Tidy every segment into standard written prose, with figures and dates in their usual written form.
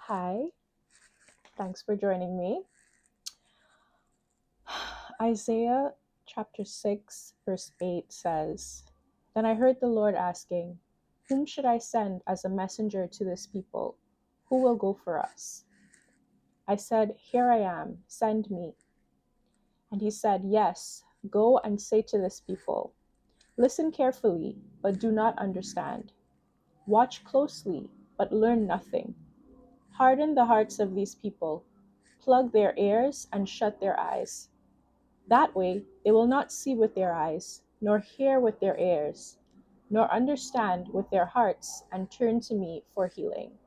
Hi, thanks for joining me. Isaiah chapter 6, verse 8 says, "Then I heard the Lord asking, 'Whom should I send as a messenger to this people? Who will go for us?' I said, 'Here I am, send me.' And he said, 'Yes, go and say to this people, listen carefully, but do not understand. Watch closely, but learn nothing. Harden the hearts of these people, plug their ears and shut their eyes. That way they will not see with their eyes, nor hear with their ears, nor understand with their hearts and turn to me for healing.'"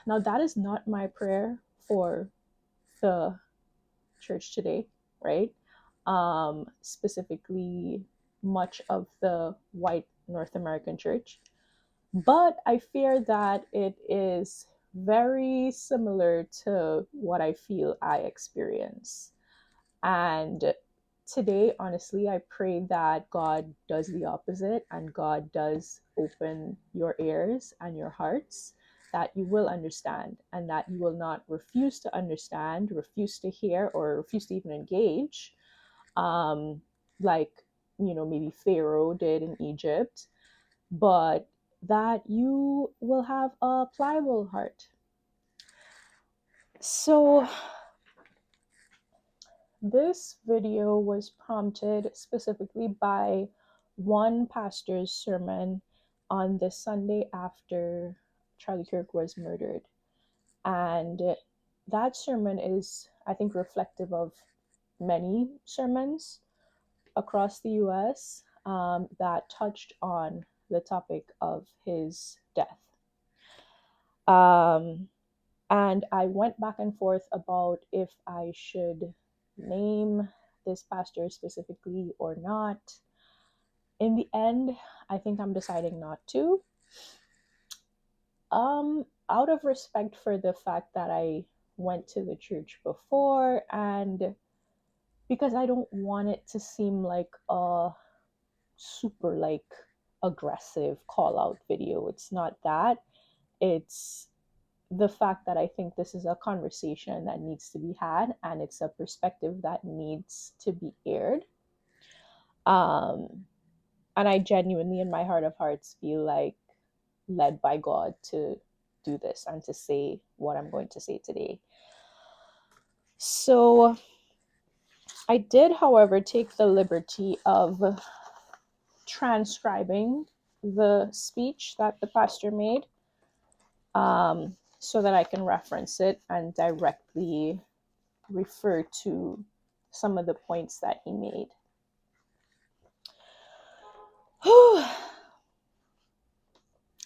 Now, that is not my prayer for the church today, right? Specifically, much of the white North American church. But I fear that it is very similar to what I feel I experience. And today, honestly, I pray that God does the opposite and God does open your ears and your hearts, that you will understand and that you will not refuse to understand, refuse to hear, or refuse to even engage, like, maybe Pharaoh did in Egypt, but that you will have a pliable heart. So, this video was prompted specifically by one pastor's sermon on the Sunday after Charlie Kirk was murdered. And that sermon is, I think, reflective of many sermons across the US that touched on the topic of his death. And I went back and forth about if I should name this pastor specifically or not. In the end, I think I'm deciding not to. Out of respect for the fact that I went to the church before, and because I don't want it to seem like a super aggressive call out video. It's not that. It's the fact that I think this is a conversation that needs to be had and it's a perspective that needs to be aired. And I genuinely, in my heart of hearts, feel like led by God to do this and to say what I'm going to say today. So I did, however, take the liberty of transcribing the speech that the pastor made, so that I can reference it and directly refer to some of the points that he made.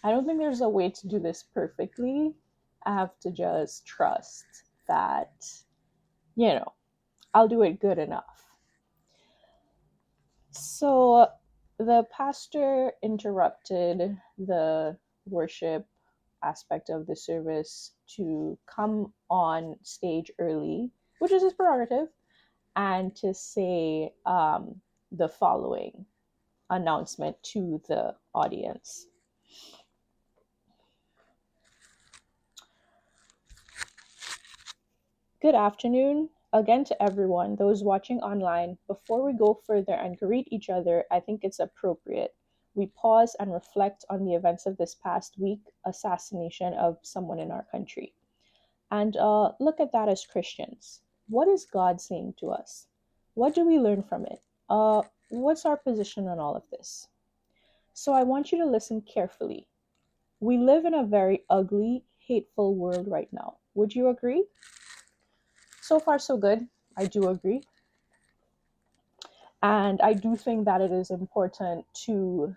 I don't think there's a way to do this perfectly. I have to just trust that, I'll do it good enough. So the pastor interrupted the worship aspect of the service to come on stage early, which is his prerogative, and to say the following announcement to the audience. Good afternoon again to everyone, those watching online. Before we go further and greet each other, I think it's appropriate we pause and reflect on the events of this past week, assassination of someone in our country. And look at that as Christians. What is God saying to us? What do we learn from it? What's our position on all of this? So I want you to listen carefully. We live in a very ugly, hateful world right now. Would you agree? So far, so good. I do agree. And I do think that it is important to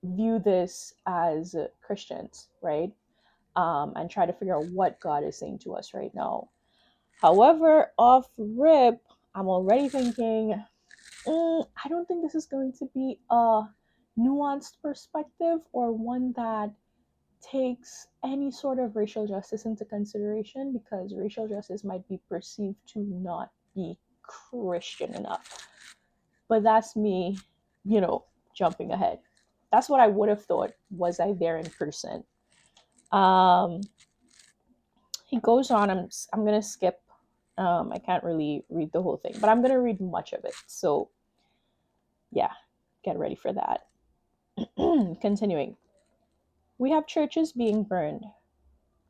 view this as Christians, right? And try to figure out what God is saying to us right now. However, off rip, I'm already thinking, I don't think this is going to be a nuanced perspective or one that takes any sort of racial justice into consideration, because racial justice might be perceived to not be Christian enough. But that's me, jumping ahead. That's what I would have thought was I there in person. Um, he goes on. I'm gonna skip. I can't really read the whole thing, but I'm gonna read much of it. So yeah, get ready for that. Continuing, we have churches being burned,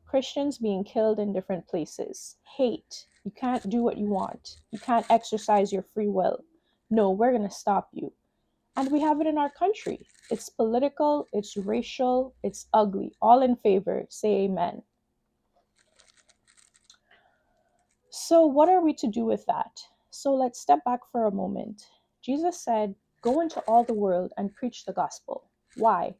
Christians being killed in different places, hate. You can't do what you want. You can't exercise your free will. No, we're gonna stop you. And we have it in our country. It's political, it's racial, it's ugly. All in favor, say amen. So, what are we to do with that? So, let's step back for a moment. Jesus said, go into all the world and preach the gospel. Why?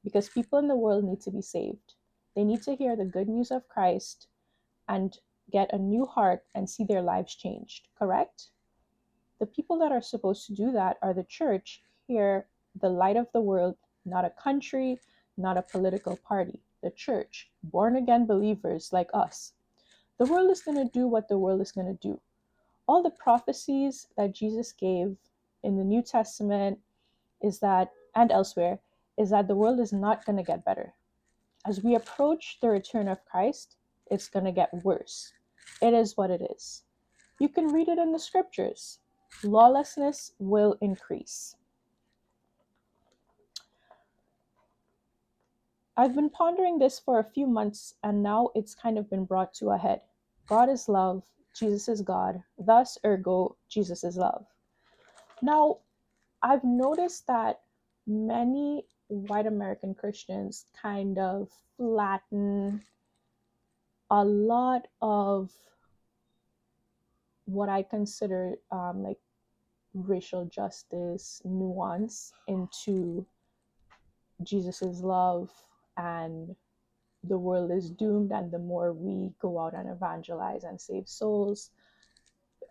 Because people in the world need to be saved. They need to hear the good news of Christ and get a new heart and see their lives changed, correct? The people that are supposed to do that are the church, here, the light of the world, not a country, not a political party. The church, born again believers like us. The world is going to do what the world is going to do. All the prophecies that Jesus gave in the New Testament is that, and elsewhere, is that the world is not going to get better. As we approach the return of Christ, it's going to get worse. It is what it is. You can read it in the scriptures. Lawlessness will increase. I've been pondering this for a few months, and now it's kind of been brought to a head. God is love, Jesus is God, thus, ergo, Jesus is love. Now, I've noticed that many white American Christians kind of flatten a lot of what I consider like racial justice nuance into Jesus's love and the world is doomed, and the more we go out and evangelize and save souls,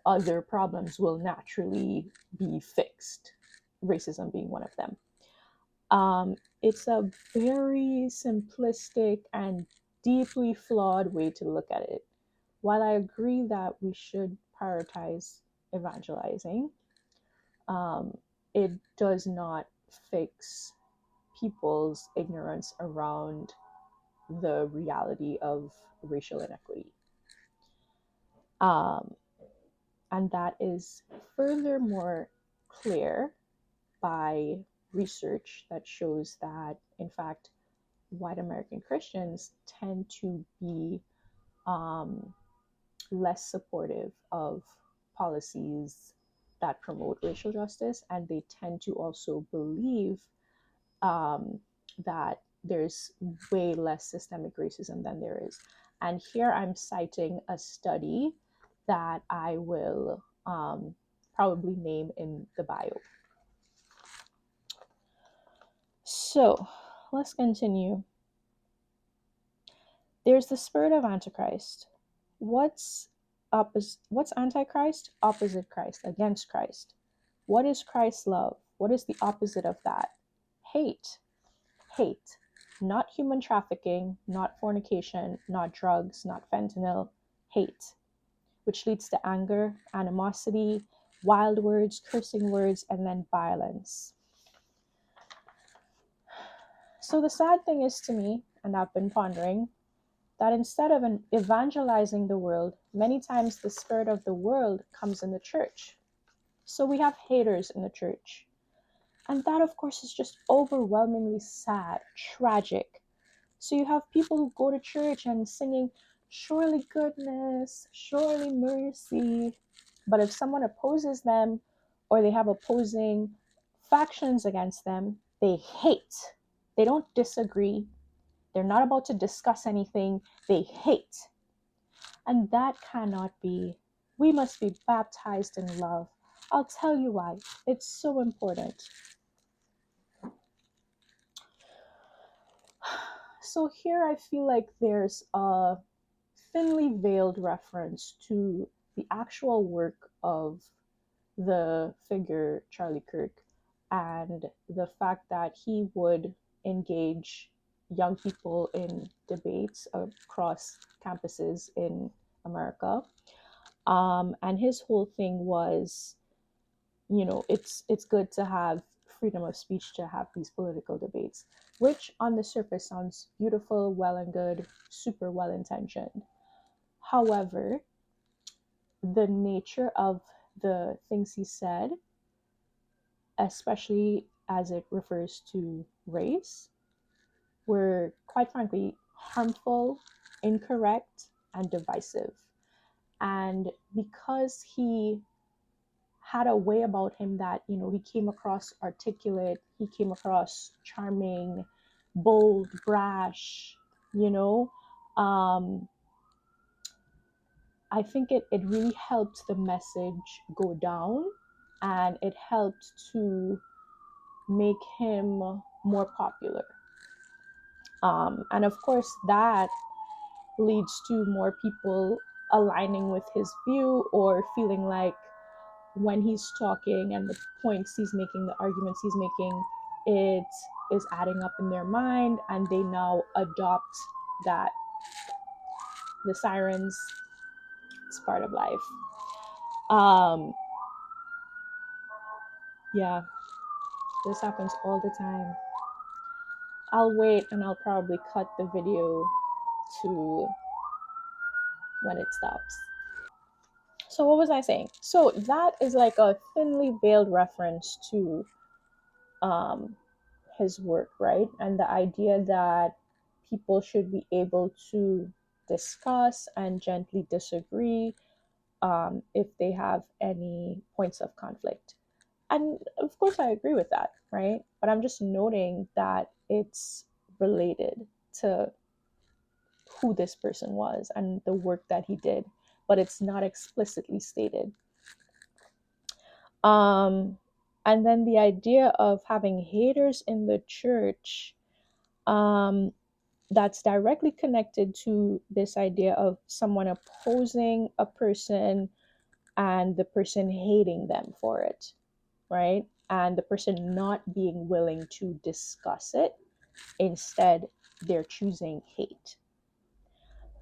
other problems will naturally be fixed, racism being one of them. It's a very simplistic and deeply flawed way to look at it. While I agree that we should prioritize evangelizing, it does not fix people's ignorance around the reality of racial inequity. And that is furthermore clear by research that shows that, in fact, white American Christians tend to be less supportive of policies that promote racial justice, and they tend to also believe that there's way less systemic racism than there is. And here I'm citing a study that I will probably name in the bio. So let's continue. There's the spirit of Antichrist. What's Antichrist? Opposite Christ, against Christ. What is Christ's love? What is the opposite of that? Hate. Hate. Not human trafficking, not fornication, not drugs, not fentanyl. Hate. Which leads to anger, animosity, wild words, cursing words, and then violence. So the sad thing is to me, and I've been pondering, that instead of evangelizing the world, many times the spirit of the world comes in the church. So we have haters in the church. And that, of course, is just overwhelmingly sad, tragic. So you have people who go to church and singing, surely goodness, surely mercy. But if someone opposes them or they have opposing factions against them, they hate. They don't disagree. They're not about to discuss anything. They hate. And that cannot be. We must be baptized in love. I'll tell you why. It's so important. So here I feel like there's a thinly veiled reference to the actual work of the figure Charlie Kirk and the fact that he would engage young people in debates across campuses in America. And his whole thing was, it's good to have freedom of speech to have these political debates, which on the surface sounds beautiful, well and good, super well intentioned. However, the nature of the things he said, especially as it refers to race, were quite frankly harmful, incorrect, and divisive. And because he had a way about him that, he came across articulate, he came across charming, bold, brash, um, I think it really helped the message go down, and it helped to make him more popular. And of course, that leads to more people aligning with his view, or feeling like when he's talking and the points he's making, the arguments he's making, it is adding up in their mind, and they now adopt that the sirens, it's part of life. Yeah, this happens all the time. I'll wait and I'll probably cut the video to when it stops. So what was I saying? So that is like a thinly veiled reference to his work, right? And the idea that people should be able to discuss and gently disagree if they have any points of conflict. And of course, I agree with that, right? But I'm just noting that it's related to who this person was and the work that he did, but it's not explicitly stated. And then the idea of having haters in the church, that's directly connected to this idea of someone opposing a person and the person hating them for it, right? And the person not being willing to discuss it. Instead, they're choosing hate.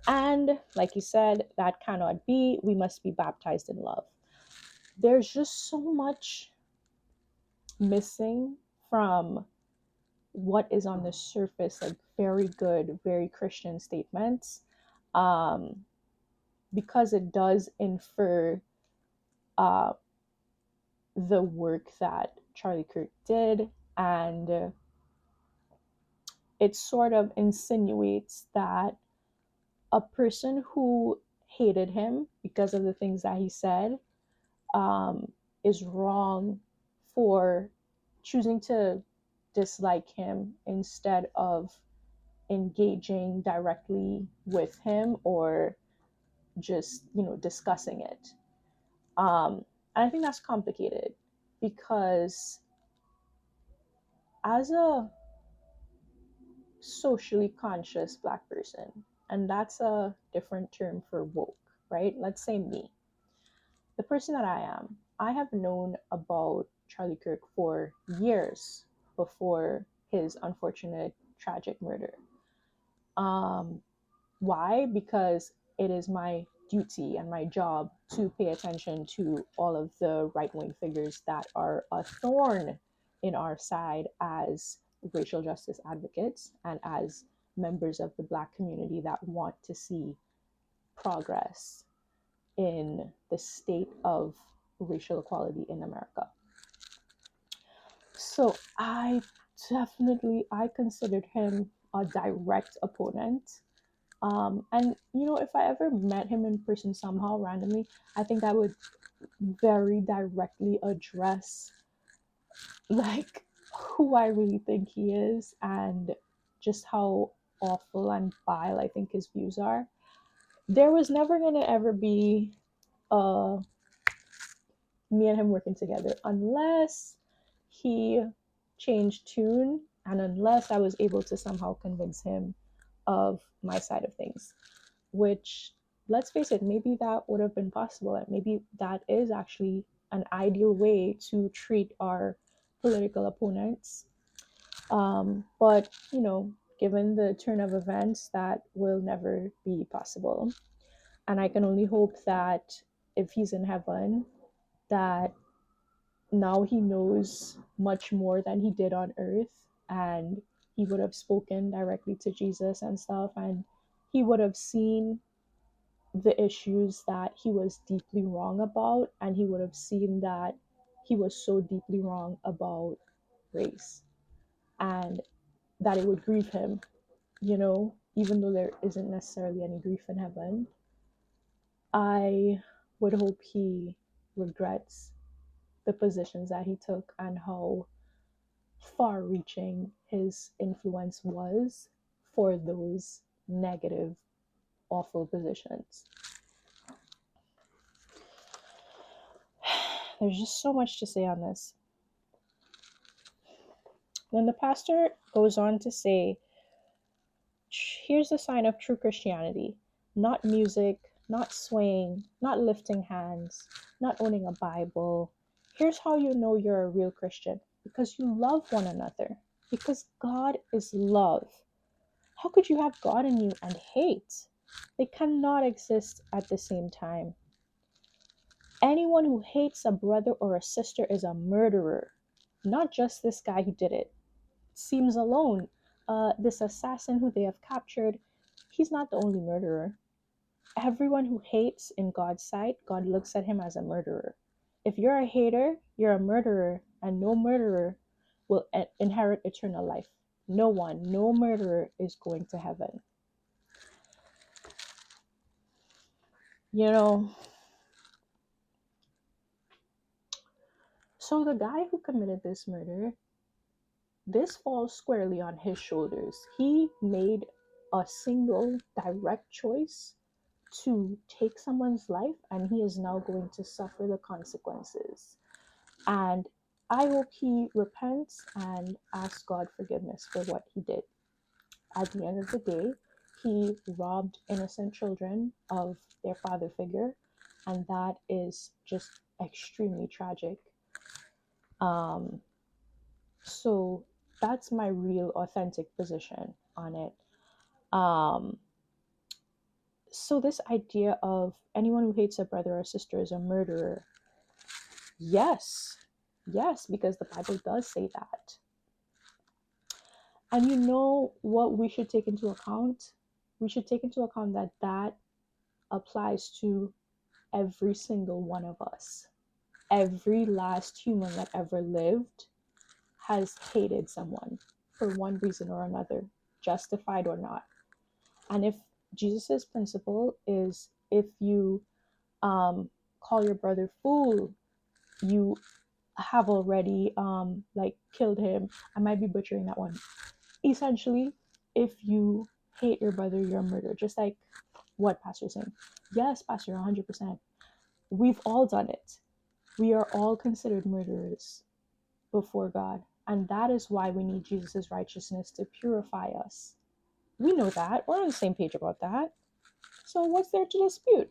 And like you said, that cannot be. We must be baptized in love. There's just so much missing from what is on the surface, like very good, very Christian statements, because it does infer the work that Charlie Kirk did, and it sort of insinuates that a person who hated him because of the things that he said is wrong for choosing to dislike him instead of engaging directly with him, or just discussing it. And I think that's complicated, because as a socially conscious Black person, and that's a different term for woke, right? Let's say me, the person that I am, I have known about Charlie Kirk for years before his unfortunate tragic murder. Why? Because it is my duty and my job to pay attention to all of the right-wing figures that are a thorn in our side as racial justice advocates and as members of the Black community that want to see progress in the state of racial equality in America. So I considered him a direct opponent. And if I ever met him in person somehow randomly, I think I would very directly address like who I really think he is, and just how awful and vile I think his views are. There was never gonna ever be me and him working together unless he changed tune, and unless I was able to somehow convince him of my side of things, which, let's face it, maybe that would have been possible, and maybe that is actually an ideal way to treat our political opponents. But given the turn of events, that will never be possible. And I can only hope that if he's in heaven, that now he knows much more than he did on earth, and he would have spoken directly to Jesus and stuff, and he would have seen the issues that he was deeply wrong about, and he would have seen that he was so deeply wrong about race, and that it would grieve him, even though there isn't necessarily any grief in heaven. I would hope he regrets the positions that he took and how far reaching his influence was for those negative, awful positions. There's just so much to say on this. Then the pastor goes on to say, here's the sign of true Christianity: not music, not swaying, not lifting hands, not owning a Bible. Here's how you know you're a real Christian: because you love one another, because God is love. How could you have God in you and hate? They cannot exist at the same time. Anyone who hates a brother or a sister is a murderer. Not just this guy who did it. Seems alone. This assassin who they have captured, he's not the only murderer. Everyone who hates in God's sight, God looks at him as a murderer. If you're a hater, you're a murderer, and no murderer will inherit eternal life. No one, no murderer is going to heaven. So the guy who committed this murder, this falls squarely on his shoulders. He made a single direct choice to take someone's life, and he is now going to suffer the consequences. And I hope he repents and asks God forgiveness for what he did. At the end of the day, he robbed innocent children of their father figure, and that is just extremely tragic. So that's my real authentic position on it. So this idea of anyone who hates a brother or sister is a murderer. Yes, because the Bible does say that. And you know what we should take into account? We should take into account that that applies to every single one of us. Every last human that ever lived has hated someone for one reason or another, justified or not. And if Jesus's principle is, if you call your brother fool, you have already killed him. I might be butchering that one. Essentially, if you hate your brother, you're a murderer. Just like what Pastor's saying. Yes, Pastor, 100%. We've all done it. We are all considered murderers before God. And that is why we need Jesus' righteousness to purify us. We know that. We're on the same page about that. So what's there to dispute?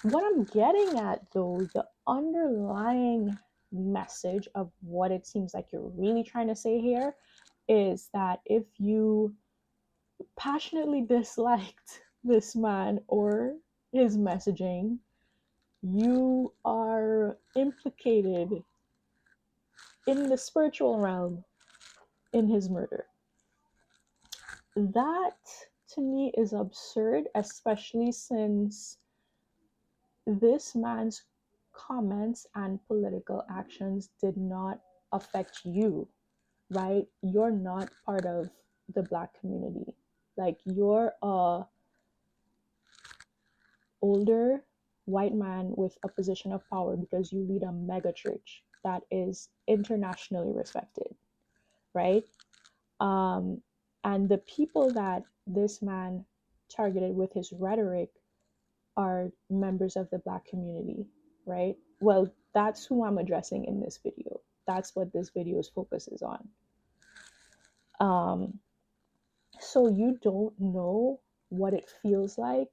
What I'm getting at, though, the underlying message of what it seems like you're really trying to say here is that if you passionately disliked this man or his messaging, you are implicated in the spiritual realm in his murder. That, to me, is absurd, especially since this man's comments and political actions did not affect you, right? You're not part of the Black community. Like, you're a older white man with a position of power because you lead a mega church that is internationally respected, right? And the people that this man targeted with his rhetoric are members of the Black community, right? Well, that's who I'm addressing in this video. That's what this video's focus is on. So you don't know what it feels like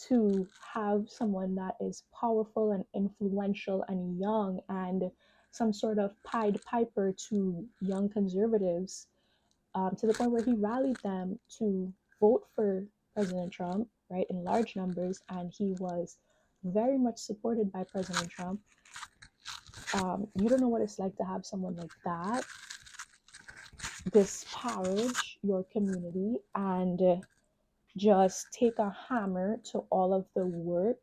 to have someone that is powerful and influential and young and some sort of Pied Piper to young conservatives, to the point where he rallied them to vote for President Trump, right, in large numbers, and he was very much supported by President Trump. You don't know what it's like to have someone like that disparage your community and just take a hammer to all of the work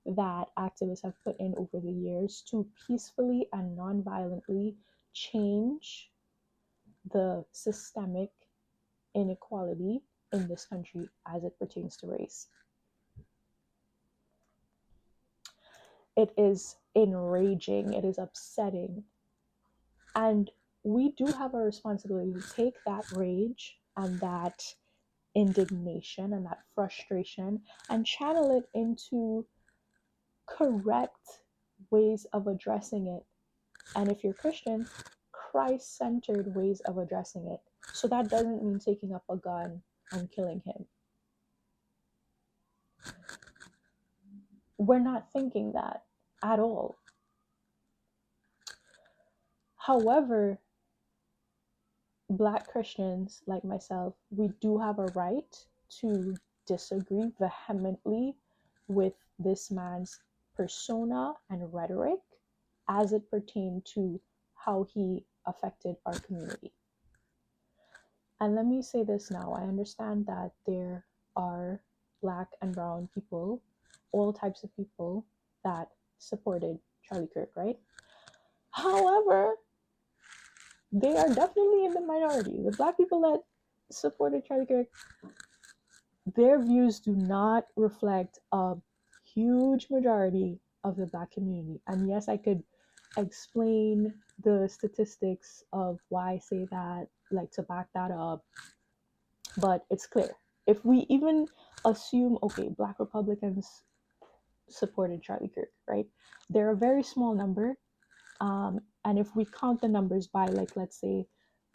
that activists have put in over the years to peacefully and non-violently change the systemic inequality in this country as it pertains to race. It is enraging, it is upsetting, and we do have a responsibility to take that rage and that indignation and that frustration and channel it into correct ways of addressing it. And if you're Christian, Christ-centered ways of addressing it. So that doesn't mean taking up a gun and killing him. We're not thinking that at all. However, Black Christians like myself, we do have a right to disagree vehemently with this man's persona and rhetoric as it pertained to how he affected our community. And let me say this now. I understand that there are Black and brown people, all types of people that supported Charlie Kirk, right? However, they are definitely in the minority. The Black people that supported Charlie Kirk, their views do not reflect a huge majority of the Black community. And yes, I could explain the statistics of why I say that, like to back that up, but it's clear. If we even assume, okay, Black Republicans supported Charlie Kirk, right? They're a very small number. And if we count the numbers by, like, let's say,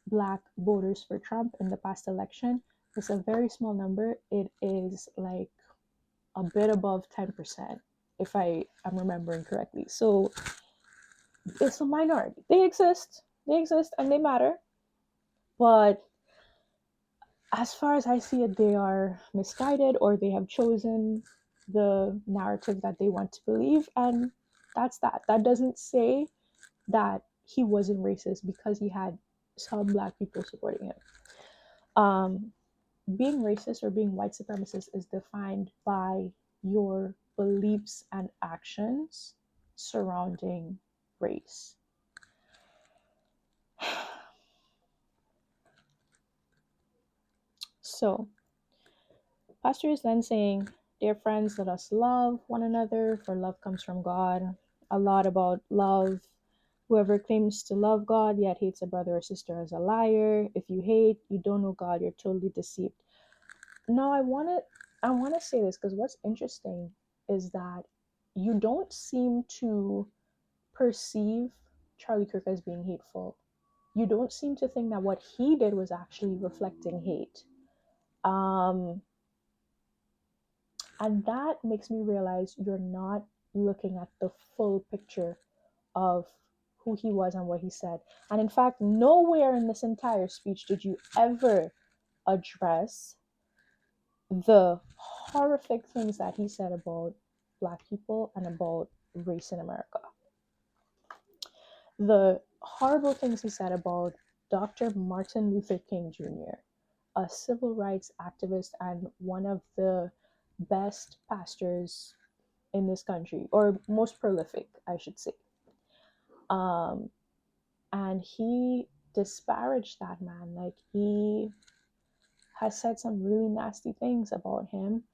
Black voters for Trump in the past election, it's a very small number. It is like a bit above 10%, if I am remembering correctly. So it's a minority. They exist and they matter. But as far as I see it, they are misguided, or they have chosen the narrative that they want to believe. And that's that. That doesn't say that he wasn't racist because he had some Black people supporting him. Being racist or being white supremacist is defined by your beliefs and actions surrounding race. So, Pastor is then saying, dear friends, let us love one another, for love comes from God. A lot about love. Whoever claims to love God yet hates a brother or sister is a liar. If you hate, you don't know God, you're totally deceived. Now, I want to say this because what's interesting is that you don't seem to perceive Charlie Kirk as being hateful. You don't seem to think that what he did was actually reflecting hate. And that makes me realize you're not looking at the full picture of who he was and what he said. And in fact, nowhere in this entire speech did you ever address the horrific things that he said about Black people and about race in America. The horrible things he said about Dr. Martin Luther King Jr., a civil rights activist and one of the best pastors in this country, or most prolific, I should say. And he disparaged that man. Like, he has said some really nasty things about him.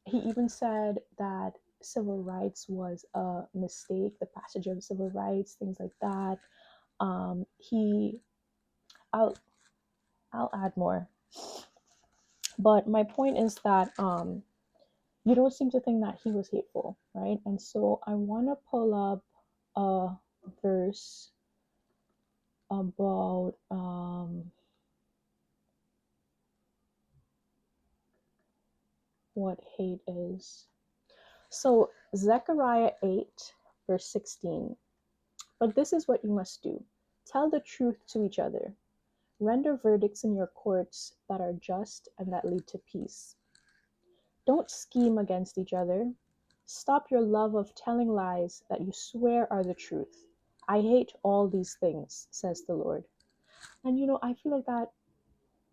He even said that civil rights was a mistake, the passage of civil rights, things like that. I'll add more. But my point is that you don't seem to think that he was hateful, right? And so I want to pull up a verse about what hate is. So Zechariah 8, verse 16. But this is what you must do. Tell the truth to each other. Render verdicts in your courts that are just and that lead to peace. Don't scheme against each other. Stop your love of telling lies that you swear are the truth. I hate all these things, says the Lord. And I feel like that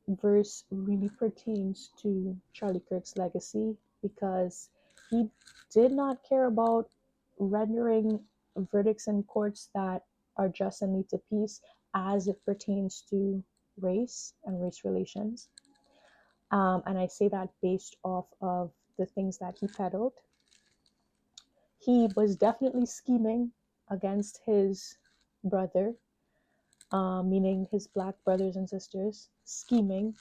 verse really pertains to Charlie Kirk's legacy, because he did not care about rendering verdicts in courts that are just and lead to peace as it pertains to race and race relations. And I say that based off of the things that he peddled. He was definitely scheming against his brother, meaning his Black brothers and sisters, scheming,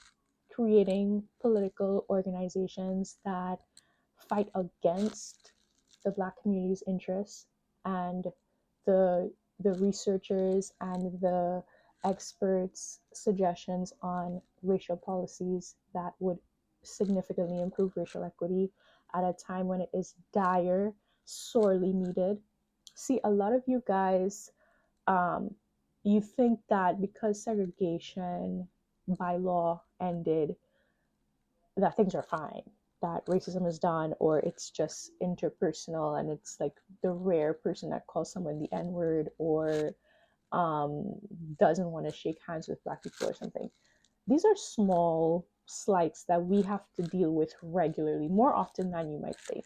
creating political organizations that fight against the Black community's interests, and the researchers and the experts' suggestions on racial policies that would significantly improve racial equity at a time when it is dire, sorely needed. See, a lot of you guys, you think that because segregation by law ended, that things are fine, that racism is done, or it's just interpersonal and it's like the rare person that calls someone the N-word, or doesn't want to shake hands with Black people or something. These are small slights that we have to deal with regularly, more often than you might think.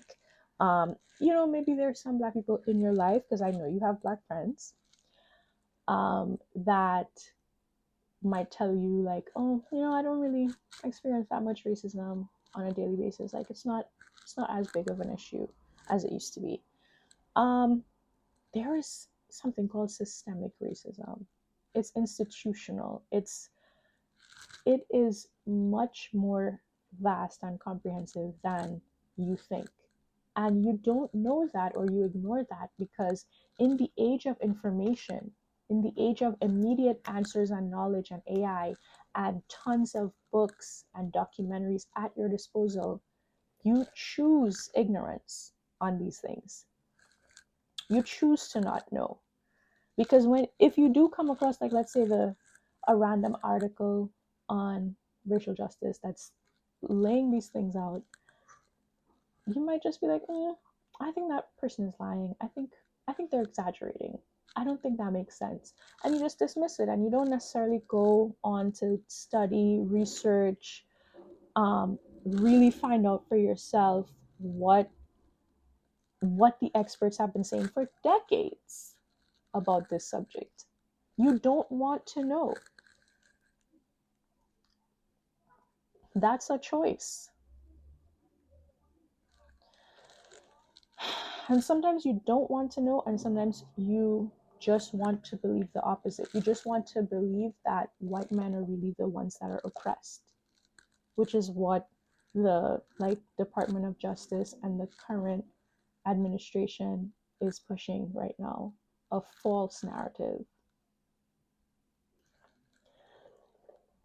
Maybe there's some Black people in your life, because I know you have Black friends, that might tell you like, oh, I don't really experience that much racism on a daily basis. Like it's not as big of an issue as it used to be. There is something called systemic racism. It's institutional. It is much more vast and comprehensive than you think. And you don't know that, or you ignore that, because in the age of information, in the age of immediate answers and knowledge and AI and tons of books and documentaries at your disposal, you choose ignorance on these things. You choose to not know. Because if you do come across, like, let's say a random article on racial justice that's laying these things out, you might just be like, I think that person is lying. I think they're exaggerating. I don't think that makes sense. And you just dismiss it, and you don't necessarily go on to study, research, really find out for yourself what the experts have been saying for decades about this subject. You don't want to know. That's a choice. And sometimes you don't want to know, and sometimes you just want to believe the opposite. You just want to believe that white men are really the ones that are oppressed, which is what the Department of Justice and the current administration is pushing right now, a false narrative.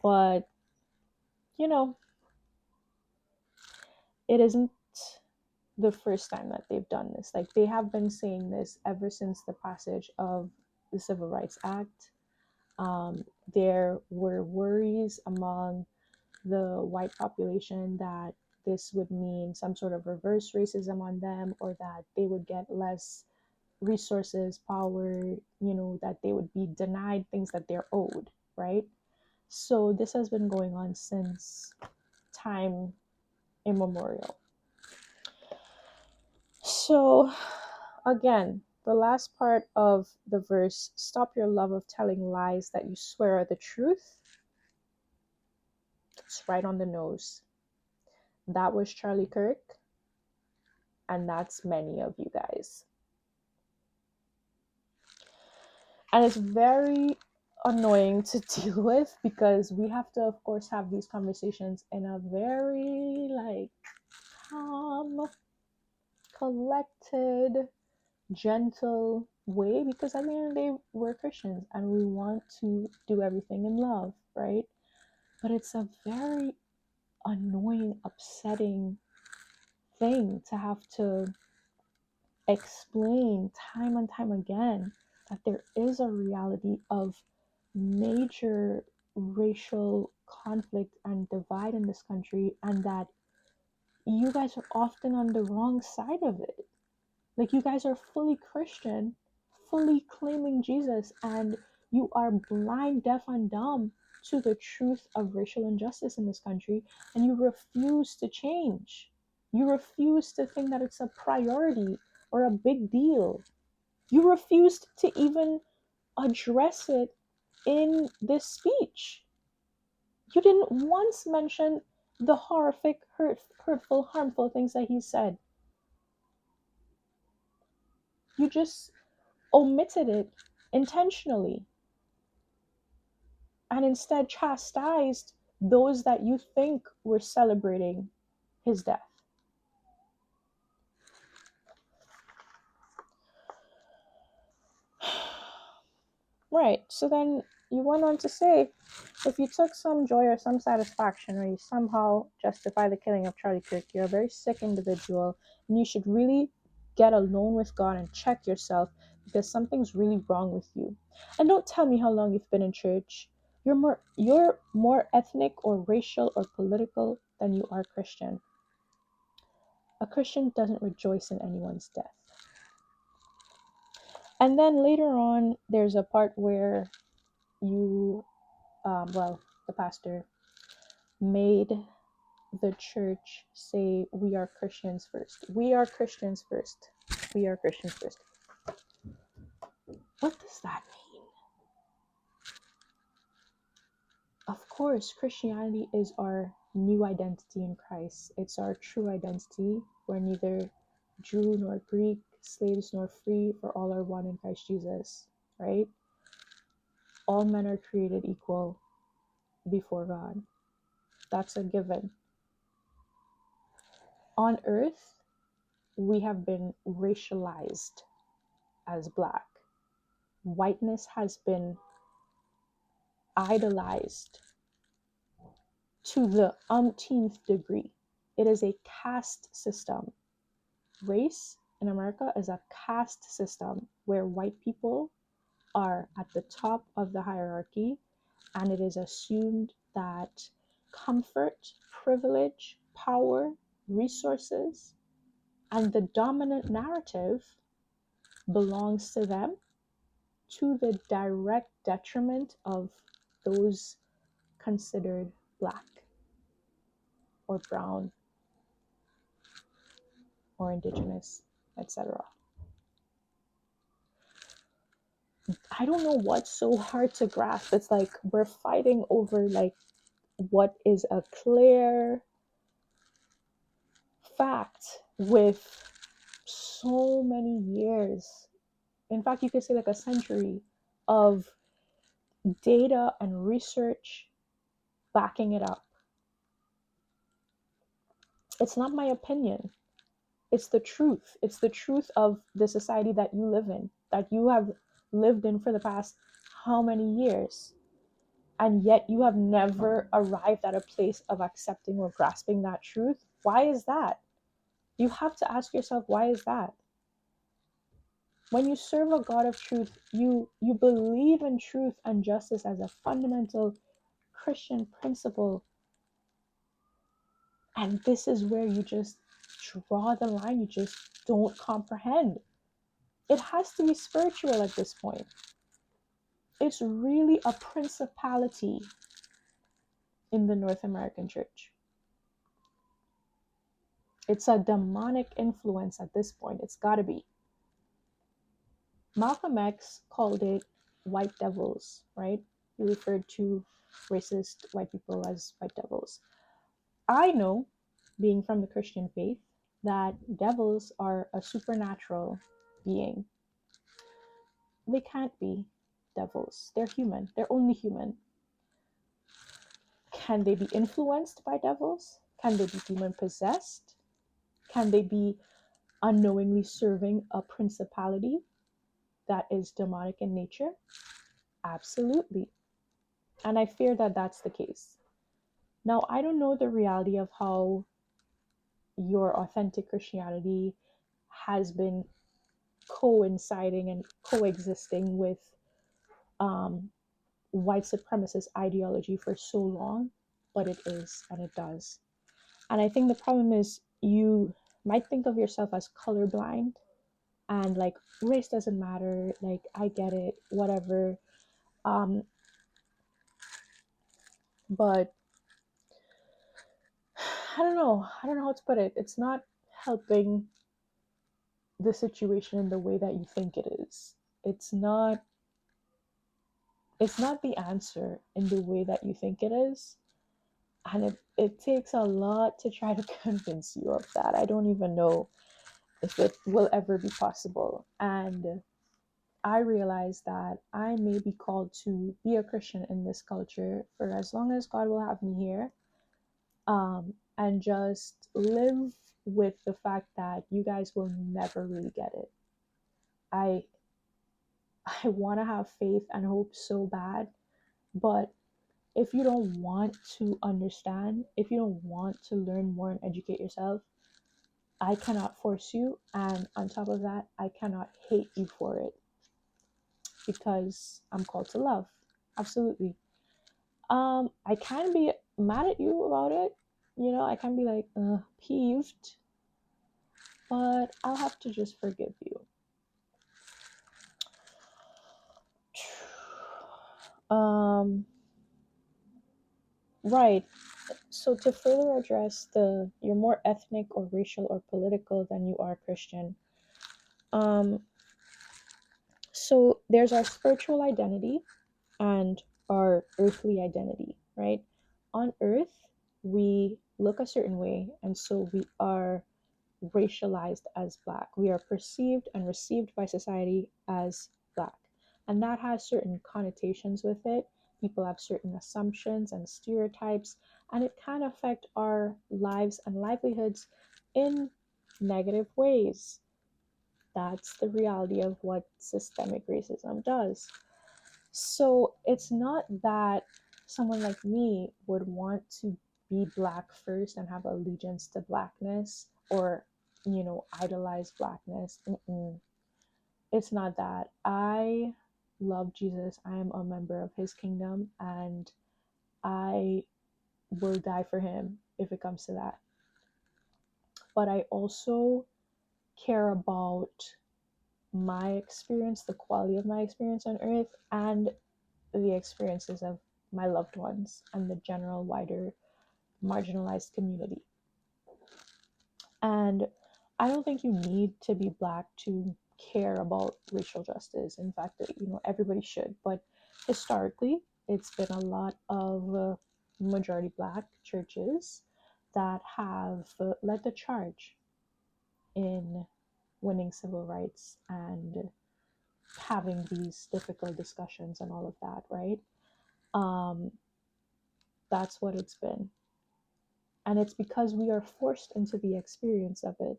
But it isn't the first time that they've done this. Like, they have been saying this ever since the passage of the Civil Rights Act. There were worries among the white population that this would mean some sort of reverse racism on them, or that they would get less resources, power, that they would be denied things that they're owed, right? So this has been going on since time immemorial. So again, the last part of the verse, stop your love of telling lies that you swear are the truth. It's right on the nose. That was Charlie Kirk, and that's many of you guys. And it's very annoying to deal with, because we have to, of course, have these conversations in a very calm, collected, gentle way, because at the end of the day, we're Christians and we want to do everything in love, right? But it's a very annoying, upsetting thing to have to explain time and time again that there is a reality of major racial conflict and divide in this country, and that you guys are often on the wrong side of it. Like, you guys are fully Christian, fully claiming Jesus, and you are blind, deaf, and dumb to the truth of racial injustice in this country, and you refuse to change. You refuse to think that it's a priority or a big deal. You refused to even address it in this speech. You didn't once mention the horrific, hurtful, harmful things that he said. You just omitted it intentionally and instead chastised those that you think were celebrating his death. Right, so then you went on to say, if you took some joy or some satisfaction, or you somehow justify the killing of Charlie Kirk, you're a very sick individual, and you should really get alone with God and check yourself, because something's really wrong with you. And don't tell me how long you've been in church. You're more ethnic or racial or political than you are Christian. A Christian doesn't rejoice in anyone's death. And then later on, there's a part where you, the pastor made the church say, we are Christians first. We are Christians first. We are Christians first. What does that mean? Of course, Christianity is our new identity in Christ. It's our true identity. We're neither Jew nor Greek, slaves nor free, for all are one in Christ Jesus, right? All men are created equal before God. That's a given. On earth, we have been racialized as Black. Whiteness has been idolized to the umpteenth degree. It is a caste system. Race in America is a caste system where white people are at the top of the hierarchy, and it is assumed that comfort, privilege, power, resources, and the dominant narrative belongs to them, to the direct detriment of those considered Black or brown or indigenous, etc. I don't know what's so hard to grasp. It's like we're fighting over like what is a clear fact with so many years. In fact, you could say like a century of data and research backing it up. It's not my opinion. It's the truth. It's the truth of the society that you live in, that you have lived in for the past how many years. And yet you have never arrived at a place of accepting or grasping that truth. Why is that? You have to ask yourself, why is that? When you serve a God of truth, you believe in truth and justice as a fundamental Christian principle. And this is where you just draw the line. You just don't comprehend. It has to be spiritual at this point. It's really a principality in the North American church. It's a demonic influence at this point. It's got to be. Malcolm X called it white devils, right? He referred to racist white people as white devils. I know, being from the Christian faith, that devils are a supernatural being. They can't be devils. They're human. They're only human. Can they be influenced by devils? Can they be demon possessed? Can they be unknowingly serving a principality that is demonic in nature? Absolutely. And I fear that that's the case. Now, I don't know the reality of how your authentic Christianity has been coinciding and coexisting with white supremacist ideology for so long, but it is, and it does. And I think the problem is you might think of yourself as colorblind and like race doesn't matter, like I get it, whatever. um but I don't know how to put it. It's not helping the situation in the way that you think it is. It's not it's not the answer in the way that you think it is. And it takes a lot to try to convince you of that. I don't even know if it will ever be possible. And I realize that I may be called to be a Christian in this culture for as long as God will have me here, and just live with the fact that you guys will never really get it. I I want to have faith and hope so bad, but if you don't want to understand, if you don't want to learn more and educate yourself, I cannot force you, and on top of that, I cannot hate you for it, because I'm called to love. Absolutely. I can be mad at you about it. I can be like peeved, but I'll have to just forgive you. Right. So to further address you're more ethnic or racial or political than you are Christian. Um, so there's our spiritual identity and our earthly identity, right? On earth, we look a certain way, and so we are racialized as Black. We are perceived and received by society as Black. And that has certain connotations with it. People have certain assumptions and stereotypes, and it can affect our lives and livelihoods in negative ways. That's the reality of what systemic racism does. So it's not that someone like me would want to be Black first and have allegiance to Blackness, or, idolize Blackness. It's not that. I love Jesus. I am a member of his kingdom, and I will die for him if it comes to that. But I also care about my experience, the quality of my experience on earth, and the experiences of my loved ones and the general wider marginalized community. And I don't think you need to be Black to care about racial justice. In fact, everybody should. But historically, it's been a lot of majority Black churches that have led the charge in winning civil rights and having these difficult discussions and all of that, right? That's what it's been. And it's because we are forced into the experience of it.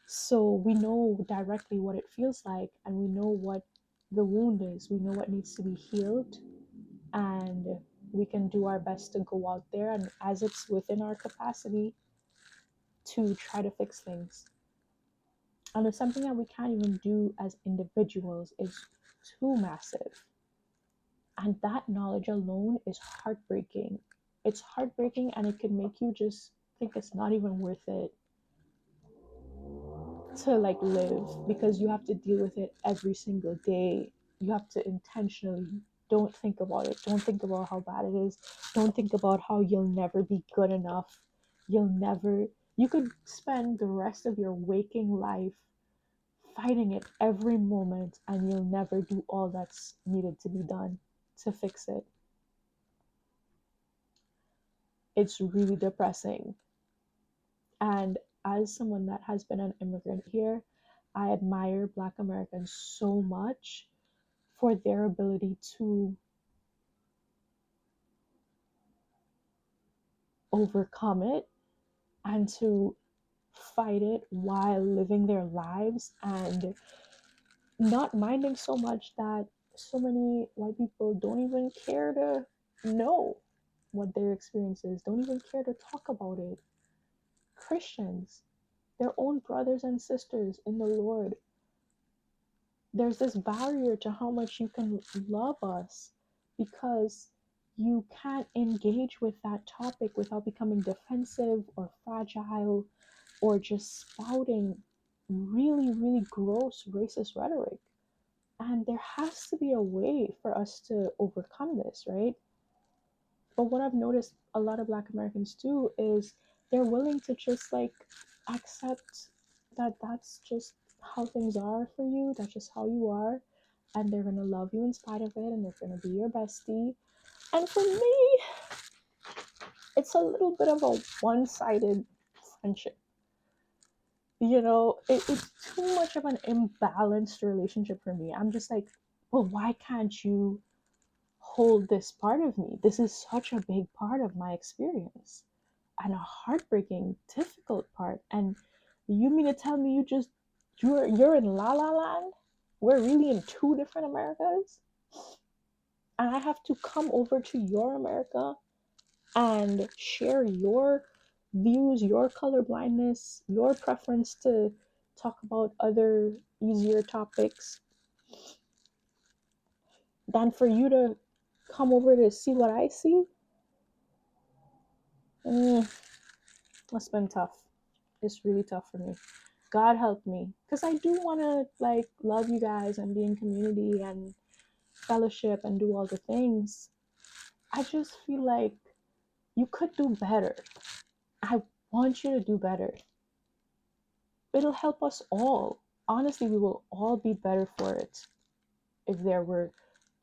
So we know directly what it feels like, and we know what the wound is. We know what needs to be healed, and we can do our best to go out there, and as it's within our capacity, to try to fix things. And it's something that we can't even do as individuals. It's too massive. And that knowledge alone is heartbreaking. It's heartbreaking, and it can make you just think it's not even worth it to live, because you have to deal with it every single day. You have to intentionally don't think about it. Don't think about how bad it is. Don't think about how you'll never be good enough. You could spend the rest of your waking life fighting it every moment, and you'll never do all that's needed to be done to fix it. It's really depressing. And as someone that has been an immigrant here, I admire Black Americans so much for their ability to overcome it and to fight it while living their lives, and not minding so much that so many white people don't even care to know what their experience is, don't even care to talk about it. Christians, their own brothers and sisters in the Lord, there's this barrier to how much you can love us, because you can't engage with that topic without becoming defensive or fragile or just spouting really, really gross racist rhetoric. And there has to be a way for us to overcome this, right? But what I've noticed a lot of Black Americans do is they're willing to just like accept that that's just how things are for you, that's just how you are, and they're gonna love you in spite of it, and they're gonna be your bestie. And for me, it's a little bit of a one-sided friendship. You know, it's too much of an imbalanced relationship for me. I'm just like, well, why can't you hold this part of me? This is such a big part of my experience and a heartbreaking, difficult part. And you mean to tell me you're in La La Land? We're really in two different Americas, and I have to come over to your America and share your views, your colorblindness, your preference to talk about other easier topics than for you to come over to see what I see. It's been tough. It's really tough for me. God help me, because I do want to like love you guys and be in community and fellowship and do all the things. I just feel like you could do better. I want you to do better. It'll help us all. Honestly, we will all be better for it if there were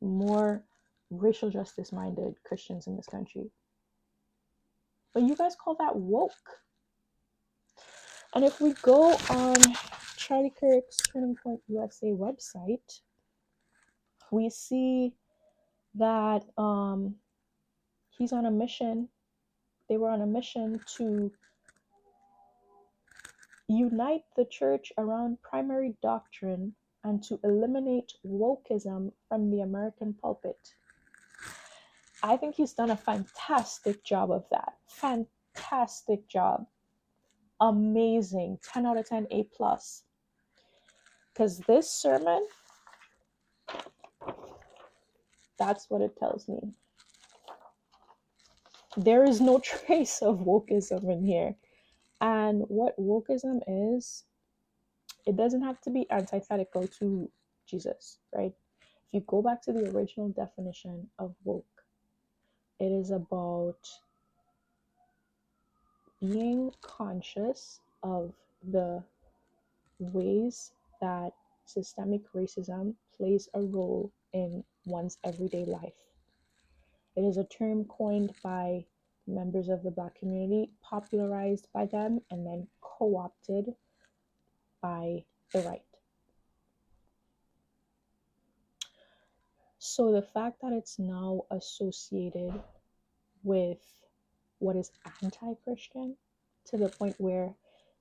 more racial justice minded Christians in this country. But you guys call that woke. And if we go on Charlie Kirk's Turning Point USA website, we see that he's on a mission. They were on a mission to unite the church around primary doctrine and to eliminate wokeism from the American pulpit. I think he's done a fantastic job of that. Fantastic job. Amazing. 10 out of 10, A+. Because this sermon, that's what it tells me. There is no trace of wokeism in here. And what wokeism is, it doesn't have to be antithetical to Jesus, right? If you go back to the original definition of woke, it is about being conscious of the ways that systemic racism plays a role in one's everyday life. It is a term coined by members of the Black community, popularized by them, and then co-opted by the right. So the fact that it's now associated with what is anti-Christian, to the point where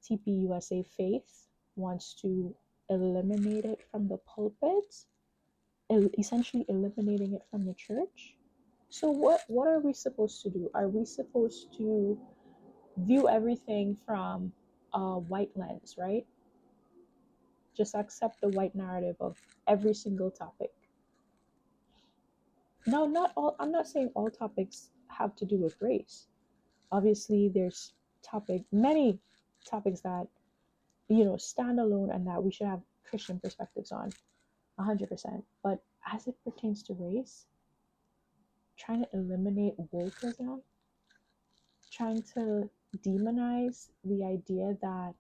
TPUSA Faith wants to eliminate it from the pulpit, essentially eliminating it from the church. So what are we supposed to do? Are we supposed to view everything from a white lens, right? Just accept the white narrative of every single topic. Now, I'm not saying all topics have to do with race. Obviously, there's many topics that, stand alone and that we should have Christian perspectives on, 100%. But as it pertains to race, trying to eliminate wokeism, trying to demonize the idea that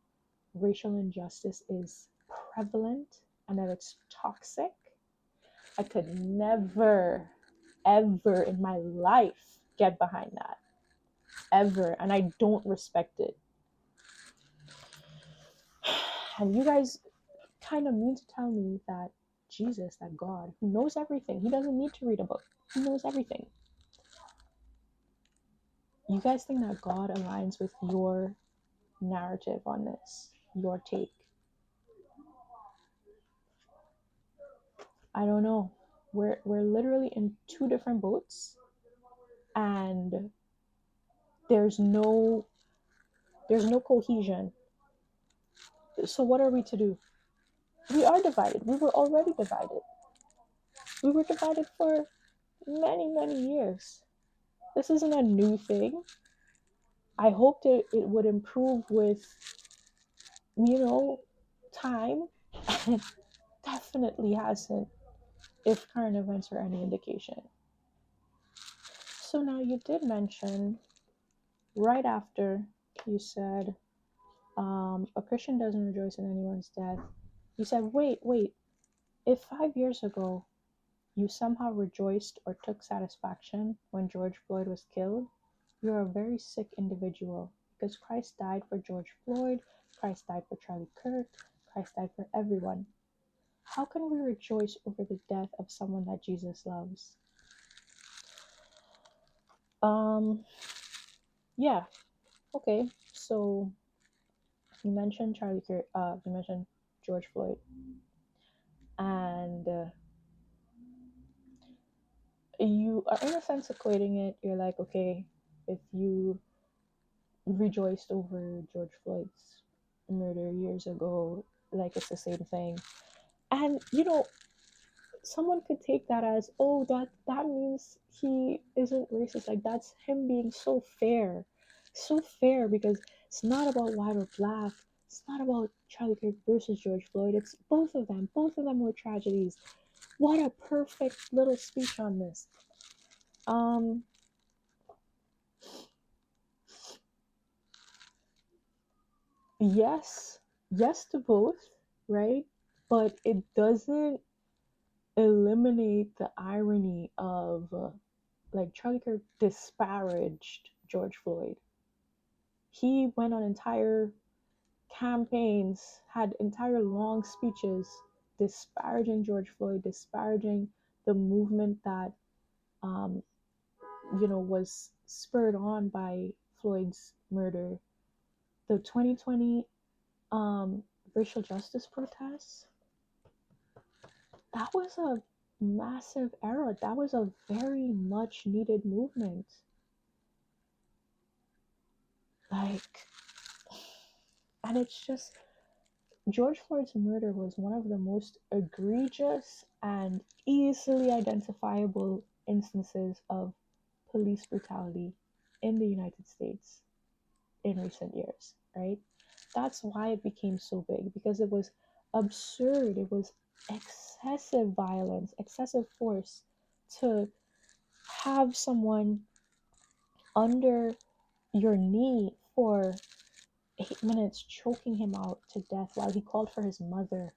racial injustice is prevalent and that it's toxic, I could never, ever in my life get behind that. Ever. And I don't respect it. And you guys kind of mean to tell me that Jesus, that God, who knows everything, he doesn't need to read a book, he knows everything. You guys think that God aligns with your narrative on this, your take? I don't know. We're literally in two different boats, and there's no cohesion. So what are we to do? We are divided. We were already divided. We were divided for many, many years. This isn't a new thing. I hoped it would improve with, time, and it definitely hasn't, if current events are any indication. So now you did mention right after you said a Christian doesn't rejoice in anyone's death. You said, wait, if 5 years ago you somehow rejoiced or took satisfaction when George Floyd was killed, you're a very sick individual, because Christ died for George Floyd, Christ died for Charlie Kirk, Christ died for everyone. How can we rejoice over the death of someone that Jesus loves? Yeah, okay. So you mentioned you mentioned George Floyd, and you are in a sense equating it. You're like, okay, if you rejoiced over George Floyd's murder years ago, like it's the same thing. And someone could take that as, oh, that means he isn't racist. Like, that's him being so fair. So fair, because it's not about white or black. It's not about Charlie Kirk versus George Floyd. It's both of them. Both of them were tragedies. What a perfect little speech on this. Yes to both, right? But it doesn't eliminate the irony of like Charlie Kirk disparaged George Floyd. He went on entire campaigns, had entire long speeches disparaging George Floyd, disparaging the movement that was spurred on by Floyd's murder. The 2020 racial justice protests, that was a massive era. That was a very much needed movement. Like, and it's just, George Floyd's murder was one of the most egregious and easily identifiable instances of police brutality in the United States in recent years, right? That's why it became so big, because it was absurd. It was excessive violence, excessive force to have someone under your knee for 8 minutes, choking him out to death while he called for his mother,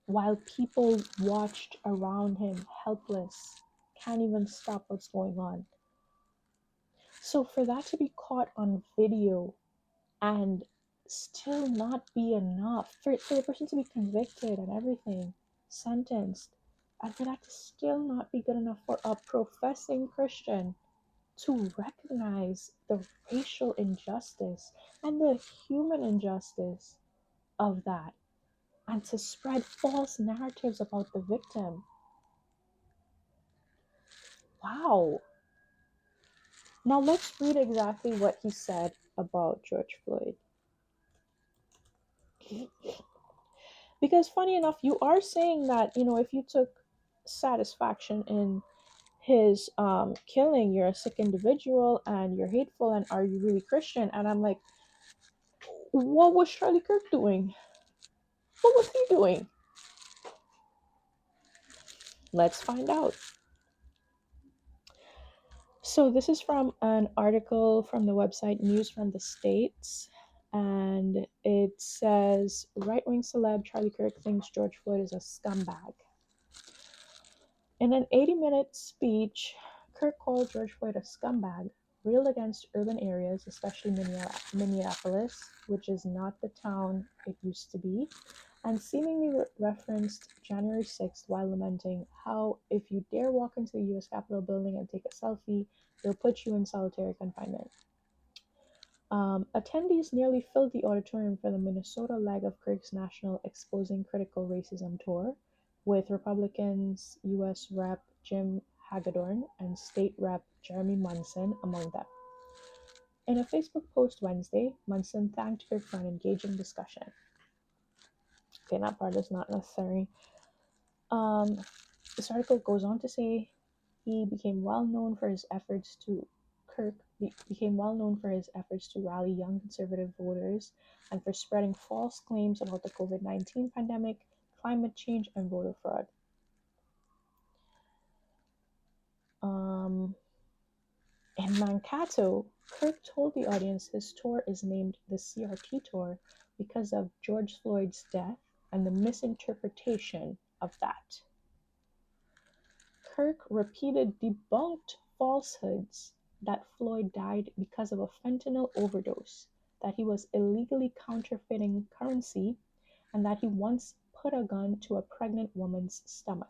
while people watched around him helpless, can't even stop what's going on. So for that to be caught on video and still not be enough, for the person to be convicted and everything, sentenced, and for that to still not be good enough for a professing Christian to recognize the racial injustice and the human injustice of that, and to spread false narratives about the victim. Wow. Now let's read exactly what he said about George Floyd. Because funny enough, you are saying that, if you took satisfaction in his killing, you're a sick individual and you're hateful, and are you really Christian? And I'm like, what was Charlie Kirk doing? What was he doing? Let's find out. So this is from an article from the website News from the States, and it says, right-wing celeb Charlie Kirk thinks George Floyd is a scumbag. In an 80-minute speech, Kirk called George Floyd a scumbag, railed against urban areas, especially Minneapolis, which is not the town it used to be, and seemingly referenced January 6th while lamenting how, if you dare walk into the U.S. Capitol building and take a selfie, they'll put you in solitary confinement. Attendees nearly filled the auditorium for the Minnesota leg of Kirk's national Exposing Critical Racism tour, with Republicans U.S. Rep. Jim Hagedorn and State Rep. Jeremy Munson among them. In a Facebook post Wednesday, Munson thanked Kirk for an engaging discussion. Okay, that part is not necessary. This article goes on to say he became well known for his efforts to Kirk became well known for his efforts to rally young conservative voters and for spreading false claims about the COVID-19 pandemic, climate change, and voter fraud. In Mankato, Kirk told the audience his tour is named the CRT Tour because of George Floyd's death and the misinterpretation of that. Kirk repeated debunked falsehoods that Floyd died because of a fentanyl overdose, that he was illegally counterfeiting currency, and that he once put a gun to a pregnant woman's stomach.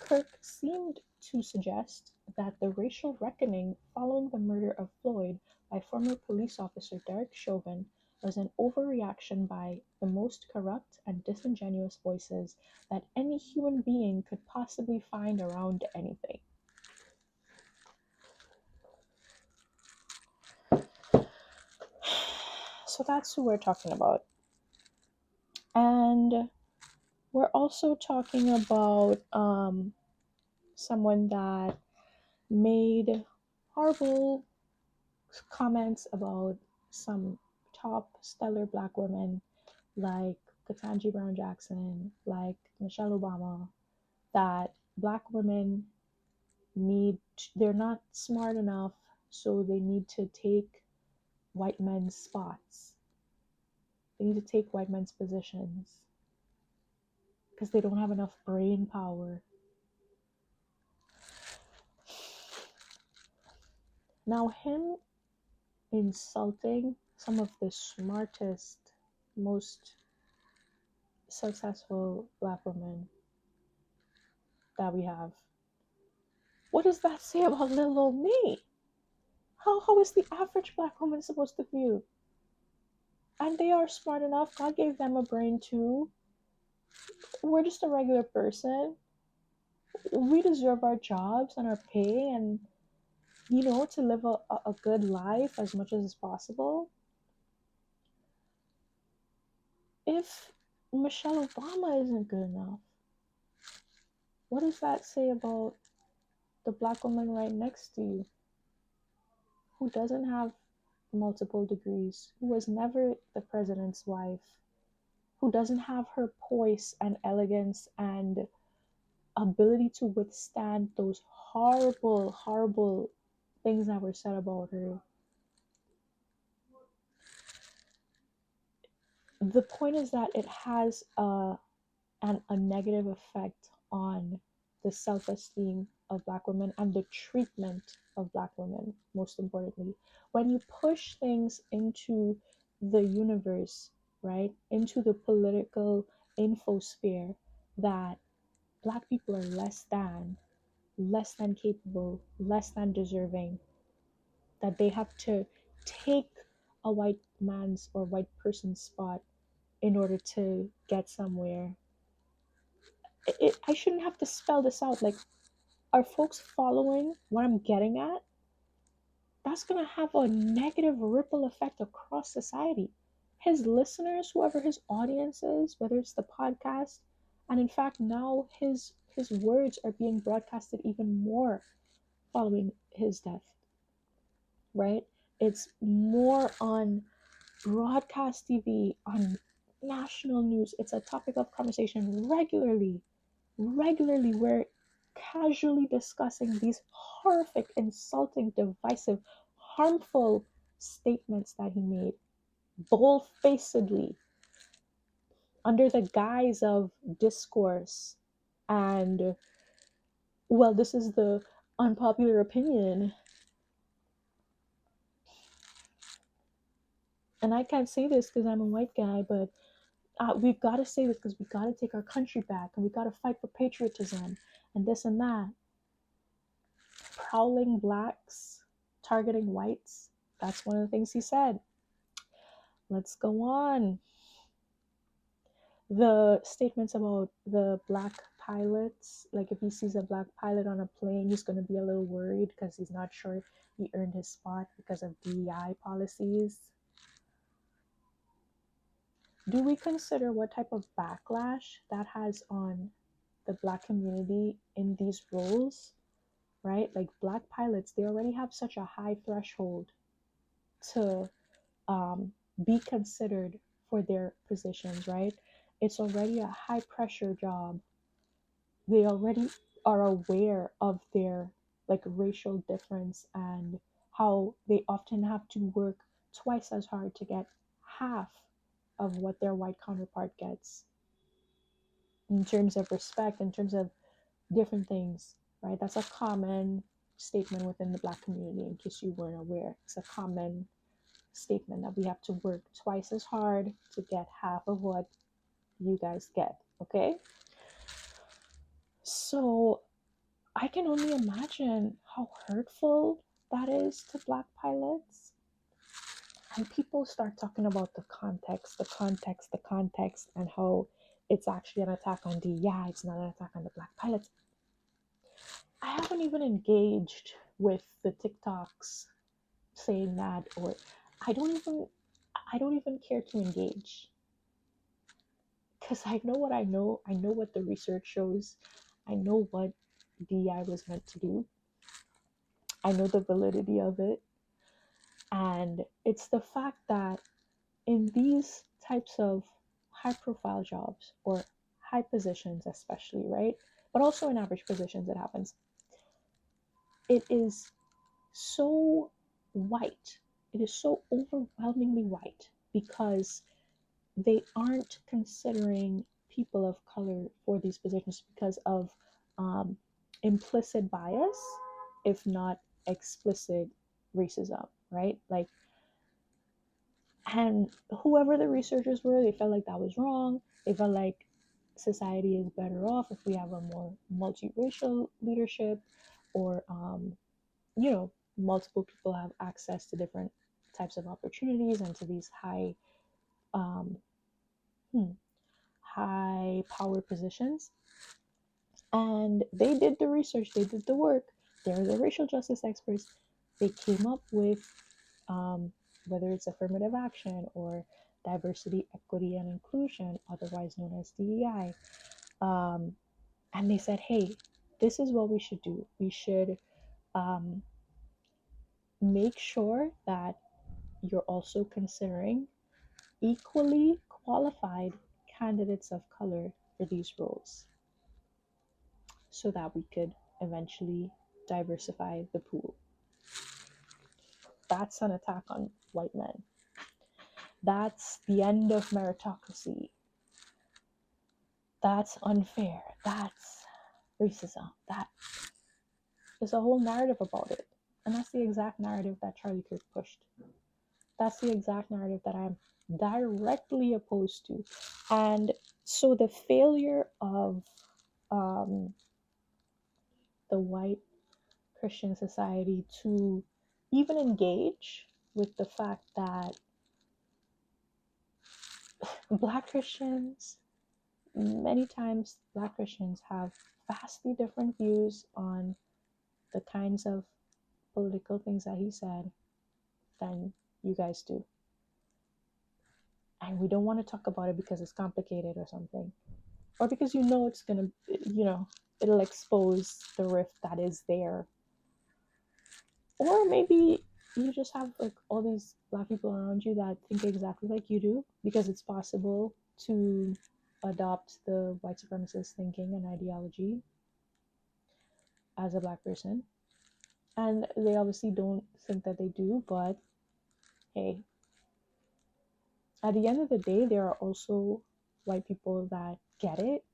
Kirk seemed to suggest that the racial reckoning following the murder of Floyd by former police officer Derek Chauvin was an overreaction by the most corrupt and disingenuous voices that any human being could possibly find around anything. So that's who we're talking about. And we're also talking about someone that made horrible comments about some top stellar Black women like Ketanji Brown Jackson, like Michelle Obama, that Black women they're not smart enough, so they need to take white men's spots. They need to take white men's positions because they don't have enough brain power. Now, him insulting some of the smartest, most successful Black women that we have. What does that say about little old me? How is the average Black woman supposed to feel? And they are smart enough. God gave them a brain too. We're just a regular person. We deserve our jobs and our pay and, to live a good life as much as is possible. If Michelle Obama isn't good enough, what does that say about the Black woman right next to you who doesn't have multiple degrees, who was never the president's wife, who doesn't have her poise and elegance and ability to withstand those horrible, horrible things that were said about her? The point is that it has a negative effect on the self-esteem of Black women and the treatment of Black women, most importantly. When you push things into the universe, right, into the political infosphere, that Black people are less than capable, less than deserving, that they have to take a white man's or white person's spot in order to get somewhere. I shouldn't have to spell this out. Like, are folks following what I'm getting at? That's going to have a negative ripple effect across society. His listeners, whoever his audience is, whether it's the podcast, and in fact now his words are being broadcasted even more following his death, right? It's more on broadcast TV, on national news. It's a topic of conversation regularly. We're casually discussing these horrific, insulting, divisive, harmful statements that he made, bold-facedly, under the guise of discourse. And, well, this is the unpopular opinion. And I can't say this because I'm a white guy, but we've got to say this because we've got to take our country back and we've got to fight for patriotism and this and that. Prowling Blacks, targeting whites. That's one of the things he said. Let's go on. The statements about the Black pilots, like if he sees a Black pilot on a plane, he's going to be a little worried because he's not sure he earned his spot because of DEI policies. Do we consider what type of backlash that has on the Black community in these roles, right? Like Black pilots, they already have such a high threshold to be considered for their positions, right? It's already a high pressure job. They already are aware of their like racial difference and how they often have to work twice as hard to get half of what their white counterpart gets in terms of respect, in terms of different things, right? That's a common statement within the Black community, in case you weren't aware. It's a common statement that we have to work twice as hard to get half of what you guys get, okay? So I can only imagine how hurtful that is to Black pilots. And people start talking about the context, and how it's actually an attack on DEI, it's not an attack on the Black pilots. I haven't even engaged with the TikToks saying that, or I don't even care to engage, because I know what I know. I know what the research shows. I know what DEI was meant to do. I know the validity of it. And it's the fact that in these types of high profile jobs or high positions, especially, right? But also in average positions, it happens. It is so white. It is so overwhelmingly white because they aren't considering people of color for these positions because of implicit bias, if not explicit racism, right? Like, and whoever the researchers were, they felt like that was wrong. They felt like society is better off if we have a more multiracial leadership, or multiple people have access to different types of opportunities and to these um, high power positions. And they did the research, they did the work. They're the racial justice experts. They came up with whether it's affirmative action or diversity, equity, and inclusion, otherwise known as DEI. And they said, hey, this is what we should do. We should make sure that you're also considering equally qualified candidates of color for these roles so that we could eventually diversify the pool. That's an attack on white men. That's the end of meritocracy. That's unfair. That's racism. There's a whole narrative about it. And that's the exact narrative that Charlie Kirk pushed. That's the exact narrative that I'm directly opposed to. And so the failure of the white Christian society to even engage with the fact that Black Christians, many times Black Christians have vastly different views on the kinds of political things that he said than you guys do. And we don't want to talk about it because it's complicated or something. Or because it's going to, it'll expose the rift that is there. Or maybe you just have like all these Black people around you that think exactly like you do, because it's possible to adopt the white supremacist thinking and ideology as a Black person. And they obviously don't think that they do, but hey, at the end of the day, there are also white people that get it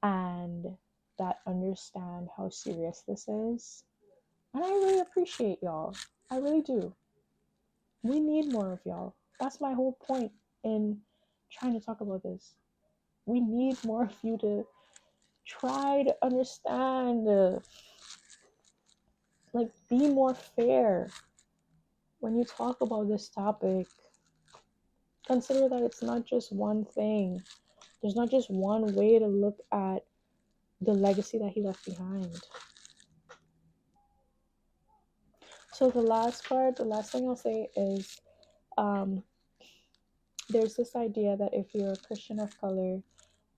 and that understand how serious this is. And I really appreciate y'all. I really do. We need more of y'all. That's my whole point in trying to talk about this. We need more of you to try to understand, be more fair when you talk about this topic. Consider that it's not just one thing. There's not just one way to look at the legacy that he left behind. So the last thing I'll say is there's this idea that if you're a Christian of color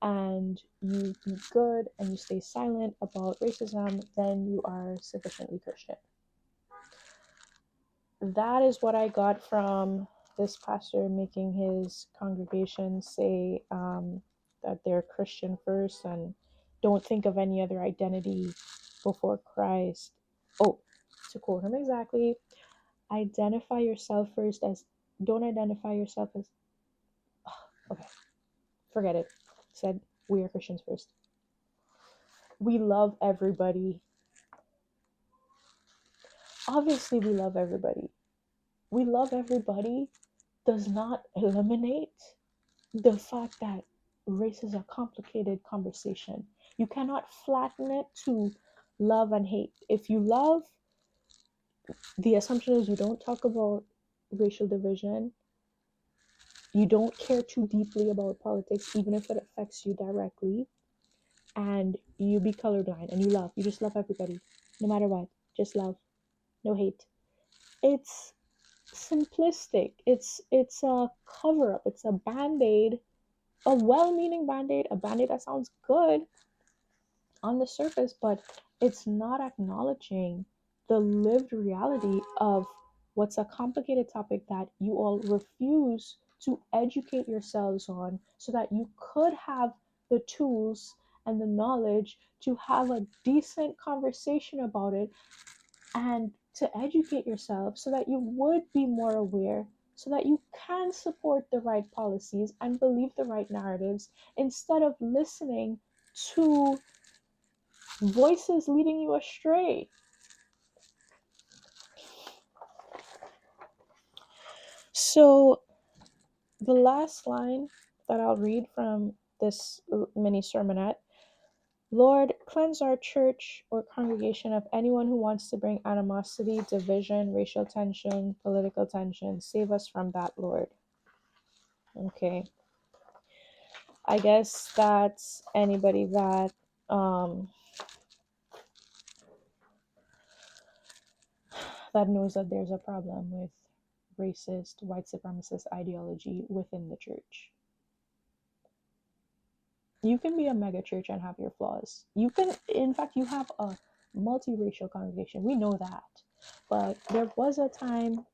and you be good and you stay silent about racism, then you are sufficiently Christian. That is what I got from this pastor making his congregation say that they're Christian first and don't think of any other identity before Christ. Oh, to quote him exactly, identify yourself first as, don't identify yourself as, okay, forget it. Said we are Christians first. We love everybody. Obviously, we love everybody. We love everybody does not eliminate the fact that race is a complicated conversation. You cannot flatten it to love and hate. If you love, the assumption is you don't talk about racial division. You don't care too deeply about politics, even if it affects you directly. And you be colorblind and you love. You just love everybody, no matter what. Just love. No hate. It's simplistic. It's a cover-up. It's a band-aid, a well-meaning band-aid, a band-aid that sounds good on the surface, but it's not acknowledging the lived reality of what's a complicated topic that you all refuse to educate yourselves on so that you could have the tools and the knowledge to have a decent conversation about it and to educate yourself so that you would be more aware, so that you can support the right policies and believe the right narratives instead of listening to voices leading you astray. So the last line that I'll read from this mini sermonette: Lord, cleanse our church or congregation of anyone who wants to bring animosity, division, racial tension, political tension. Save us from that, Lord. Okay. I guess that's anybody that that knows that there's a problem with racist, white supremacist ideology within the church. You can be a mega church and have your flaws. You can, in fact, you have a multiracial congregation. We know that. But there was a time,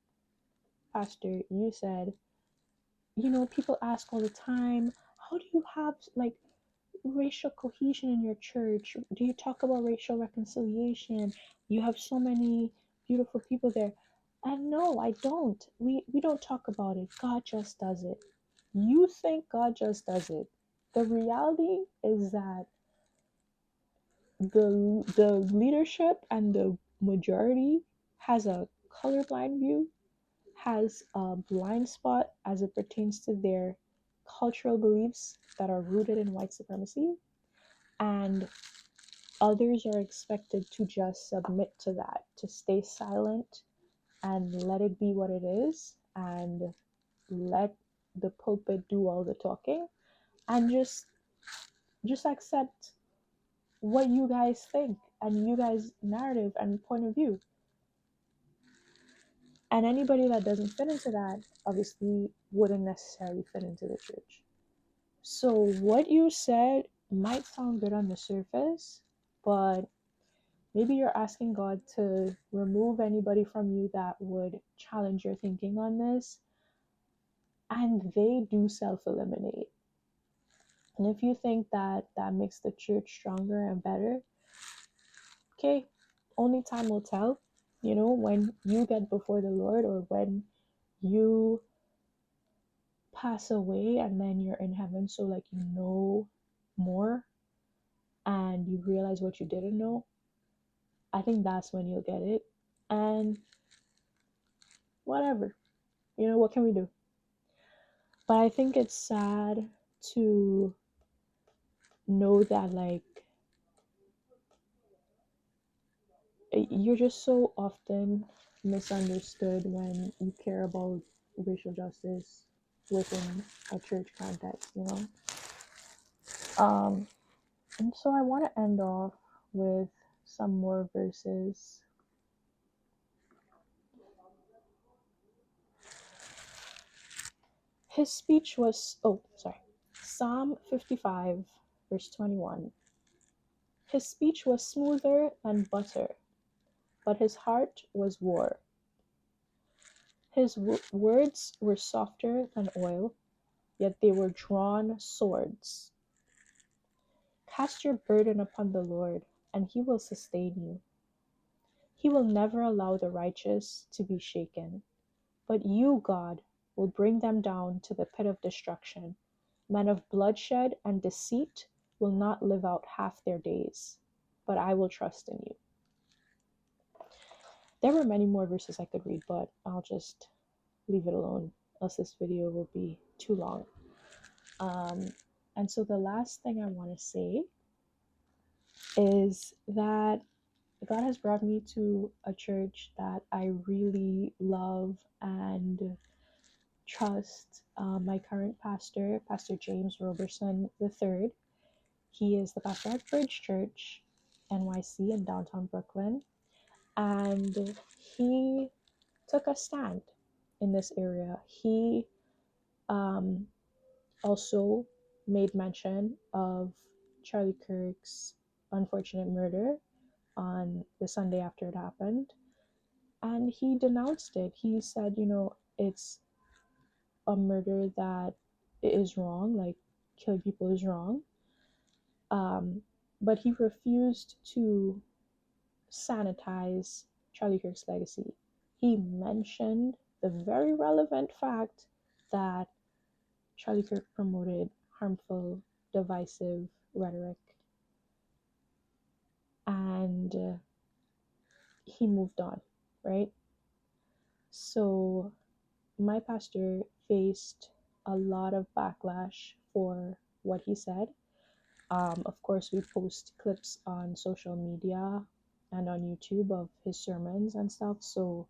Pastor, you said, people ask all the time, how do you have like racial cohesion in your church? Do you talk about racial reconciliation? You have so many beautiful people there. And no, I don't. We don't talk about it. God just does it. You think God just does it. The reality is that the leadership and the majority has a colorblind view, has a blind spot as it pertains to their cultural beliefs that are rooted in white supremacy, and others are expected to just submit to that, to stay silent and let it be what it is, and let the pulpit do all the talking, and just accept what you guys think and you guys' narrative and point of view. And anybody that doesn't fit into that obviously wouldn't necessarily fit into the church. So what you said might sound good on the surface, but maybe you're asking God to remove anybody from you that would challenge your thinking on this, and they do self-eliminate. And if you think that that makes the church stronger and better, okay, only time will tell. When you get before the Lord, or when you pass away and then you're in heaven, so like you know more and you realize what you didn't know, I think that's when you'll get it. And whatever, what can we do? But I think it's sad to know that like you're just so often misunderstood when you care about racial justice within a church context, and so I want to end off with some more verses. His speech was, Psalm 55, Verse 21. His speech was smoother than butter, but his heart was war. His words were softer than oil, yet they were drawn swords. Cast your burden upon the Lord, and he will sustain you. He will never allow the righteous to be shaken. But you, God, will bring them down to the pit of destruction. Men of bloodshed and deceit will not live out half their days, but I will trust in you. There were many more verses I could read, but I'll just leave it alone, else this video will be too long. And so the last thing I want to say is that God has brought me to a church that I really love and trust. My current pastor, Pastor James Roberson III, he is the pastor at Bridge Church, NYC in downtown Brooklyn, and he took a stand in this area. He also made mention of Charlie Kirk's unfortunate murder on the Sunday after it happened, and he denounced it. He said, it's a murder that is wrong, like killing people is wrong, but he refused to sanitize Charlie Kirk's legacy. He mentioned the very relevant fact that Charlie Kirk promoted harmful, divisive rhetoric, and he moved on, right? So my pastor faced a lot of backlash for what he said. Of course, we post clips on social media and on YouTube of his sermons and stuff. So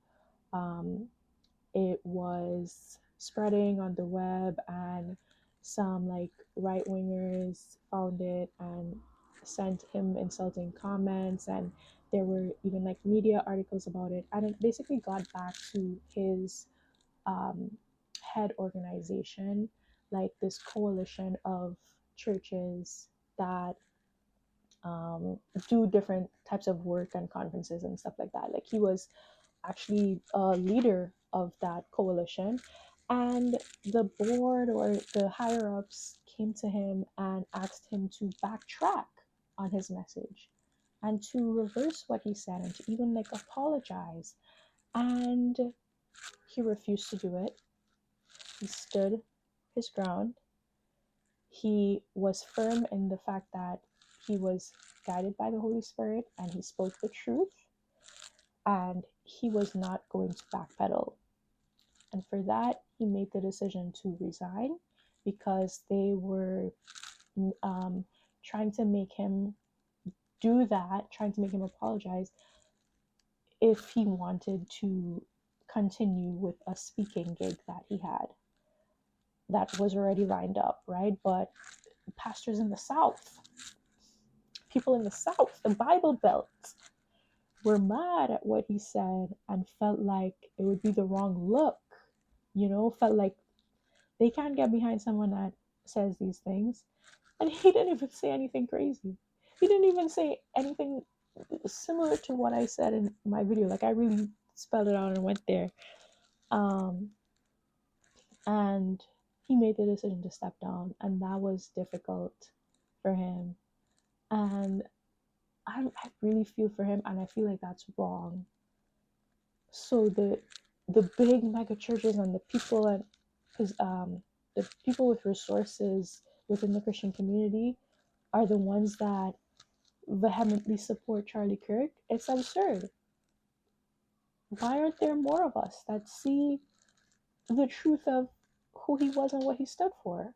it was spreading on the web, and some like right wingers found it and sent him insulting comments, and there were even like media articles about it, and it basically got back to his head organization, like this coalition of churches that do different types of work and conferences and stuff like that. Like he was actually a leader of that coalition, and the board or the higher ups came to him and asked him to backtrack on his message and to reverse what he said and to even like apologize, and he refused to do it. He stood his ground. He was firm in the fact that he was guided by the Holy Spirit and he spoke the truth, and he was not going to backpedal. And for that, he made the decision to resign because they were trying to make him do that, trying to make him apologize if he wanted to continue with a speaking gig that he had that was already lined up, right? But pastors in the South, people in the South, the Bible Belt, were mad at what he said and felt like it would be the wrong look, felt like they can't get behind someone that says these things. And he didn't even say anything crazy. He didn't even say anything similar to what I said in my video. Like I really spelled it out and went there. And he made the decision to step down, and that was difficult for him. And I really feel for him, and I feel like that's wrong. So the big mega churches and the people the people with resources within the Christian community are the ones that vehemently support Charlie Kirk. It's absurd. Why aren't there more of us that see the truth of who he was and what he stood for?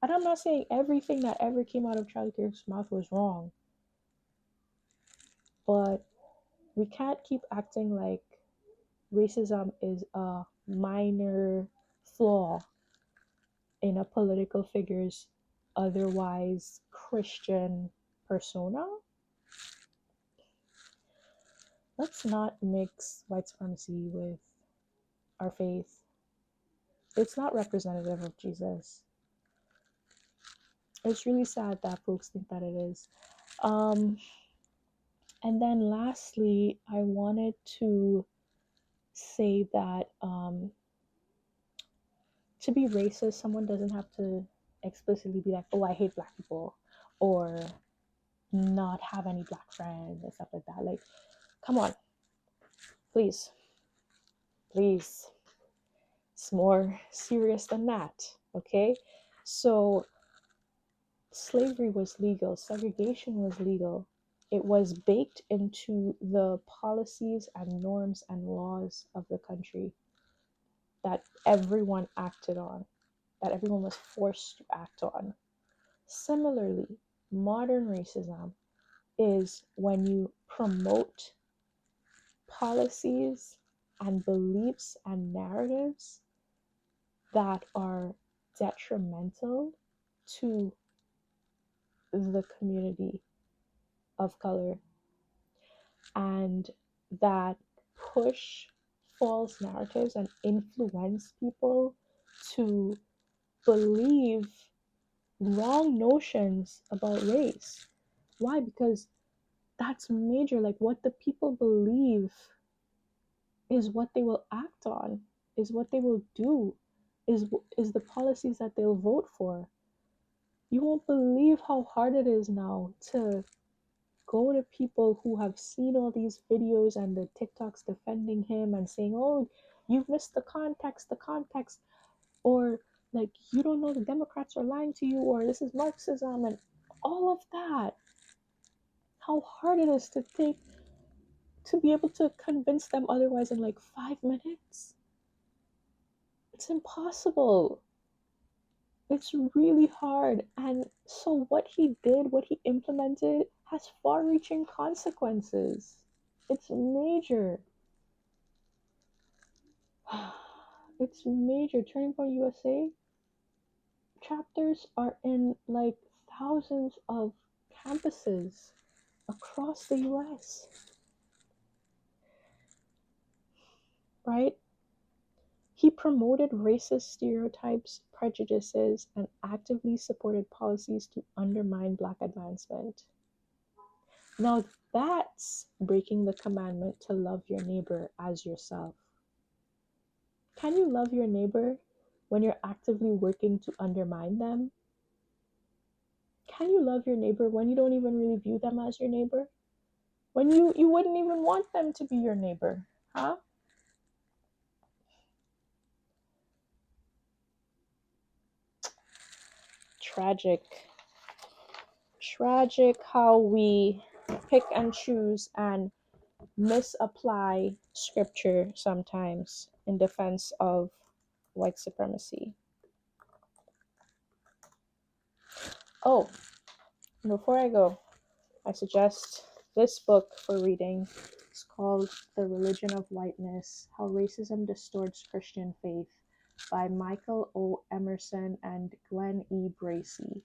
And I'm not saying everything that ever came out of Charlie Kirk's mouth was wrong, but we can't keep acting like racism is a minor flaw in a political figure's otherwise Christian persona. Let's not mix white supremacy with our faith. It's not representative of Jesus. It's really sad that folks think that it is. Um, and then lastly, I wanted to say that to be racist, someone doesn't have to explicitly be like, oh, I hate black people, or not have any black friends and stuff like that. Like, come on, please, please. It's more serious than that, okay? So, slavery was legal, segregation was legal. It was baked into the policies and norms and laws of the country that everyone acted on, that everyone was forced to act on. Similarly, modern racism is when you promote policies and beliefs and narratives that are detrimental to the community of color, and that push false narratives and influence people to believe wrong notions about race. Why? Because that's major. Like, what the people believe is what they will act on, is what they will do, is the policies that they'll vote for. You won't believe how hard it is now to go to people who have seen all these videos and the TikToks defending him and saying, oh, you've missed the context, or like, you don't know the Democrats are lying to you, or this is Marxism, and all of that. How hard it is to be able to convince them otherwise in like 5 minutes. It's impossible. It's really hard. And so what he did, what he implemented, has far-reaching consequences. It's major. It's major. Turning Point USA chapters are in like thousands of campuses across the US, right? He promoted racist stereotypes, prejudices, and actively supported policies to undermine Black advancement. Now, that's breaking the commandment to love your neighbor as yourself. Can you love your neighbor when you're actively working to undermine them? Can you love your neighbor when you don't even really view them as your neighbor? When you wouldn't even want them to be your neighbor, huh? Tragic. Tragic how we pick and choose and misapply scripture sometimes in defense of white supremacy. Oh, before I go, I suggest this book for reading. It's called The Religion of Whiteness: How Racism Distorts Christian Faith by Michael O. Emerson and Glenn E. Bracey.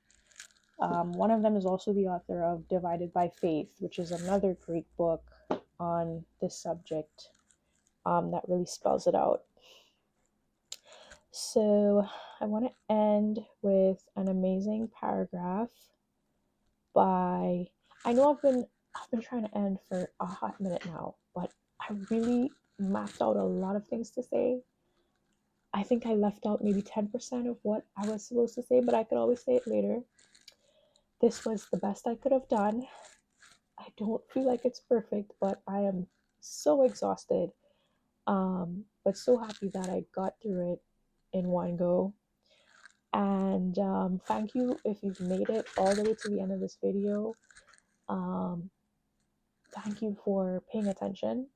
One of them is also the author of Divided by Faith, which is another great book on this subject that really spells it out. So I want to end with an amazing paragraph by, I know I've been trying to end for a hot minute now, but I really mapped out a lot of things to say. I think I left out maybe 10% of what I was supposed to say, but I could always say it later. This was the best I could have done. I don't feel like it's perfect, but I am so exhausted, but so happy that I got through it in one go. And thank you if you've made it all the way to the end of this video. Thank you for paying attention.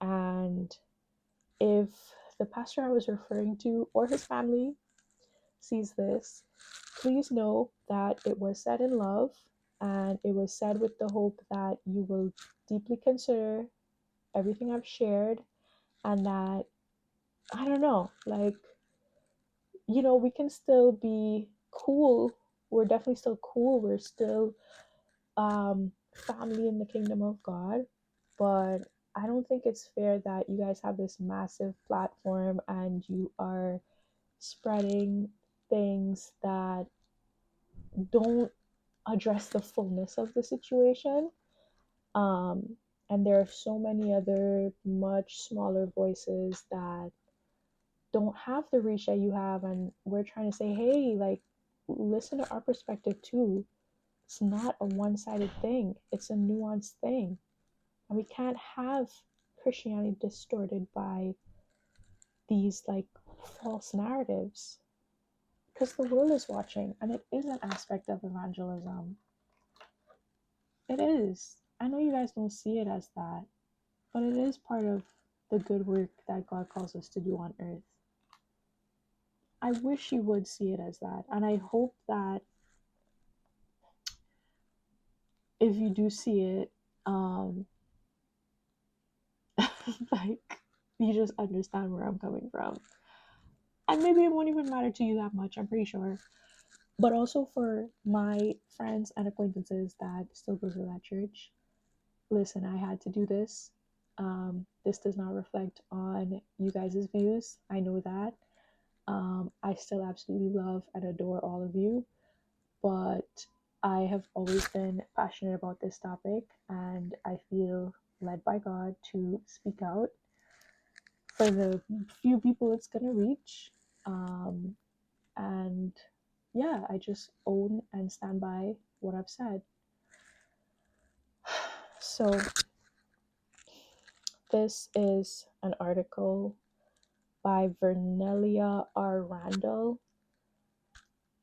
And if the pastor I was referring to or his family sees this, please know that it was said in love, and it was said with the hope that you will deeply consider everything I've shared, and that, I don't know, like, you know, we can still be cool. We're definitely still cool. We're still family in the kingdom of God. But I don't think it's fair that you guys have this massive platform and you are spreading things that don't address the fullness of the situation. And there are so many other much smaller voices that don't have the reach that you have, and we're trying to say, hey, like, listen to our perspective too. It's not a one-sided thing, it's a nuanced thing, and we can't have Christianity distorted by these like false narratives, because the world is watching, and it is an aspect of evangelism. It is. I know you guys don't see it as that, but it is part of the good work that God calls us to do on earth. I wish you would see it as that, and I hope that if you do see it, like, you just understand where I'm coming from. And maybe it won't even matter to you that much, I'm pretty sure. But also for my friends and acquaintances that still go to that church, listen, I had to do this. This does not reflect on you guys' views. I know that. I still absolutely love and adore all of you, but I have always been passionate about this topic, and I feel led by God to speak out for the few people it's going to reach. And yeah, I just own and stand by what I've said. So, this is an article by Vernelia R. Randall.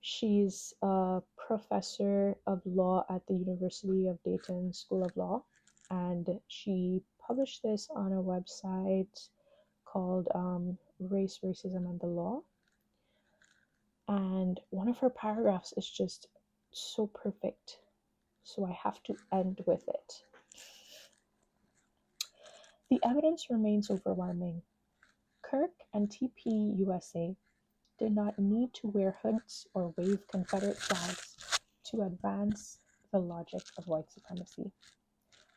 She's a professor of law at the University of Dayton School of Law, and she published this on a website called Race, Racism, and the Law. And one of her paragraphs is just so perfect, so I have to end with it. The evidence remains overwhelming. Kirk and TP USA did not need to wear hoods or wave Confederate flags to advance the logic of white supremacy.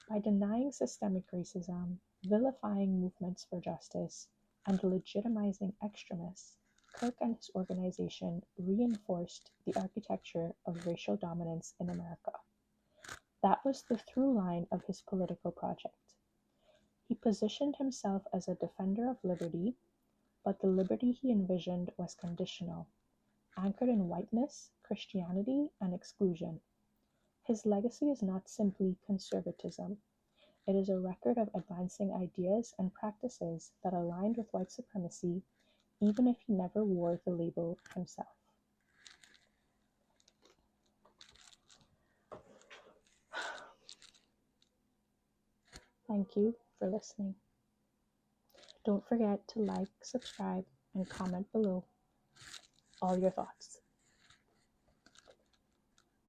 By denying systemic racism, vilifying movements for justice, and legitimizing extremists, Kirk and his organization reinforced the architecture of racial dominance in America. That was the through line of his political project. He positioned himself as a defender of liberty, but the liberty he envisioned was conditional, anchored in whiteness, Christianity, and exclusion. His legacy is not simply conservatism. It is a record of advancing ideas and practices that aligned with white supremacy, even if he never wore the label himself. Thank you for listening. Don't forget to like, subscribe, and comment below all your thoughts.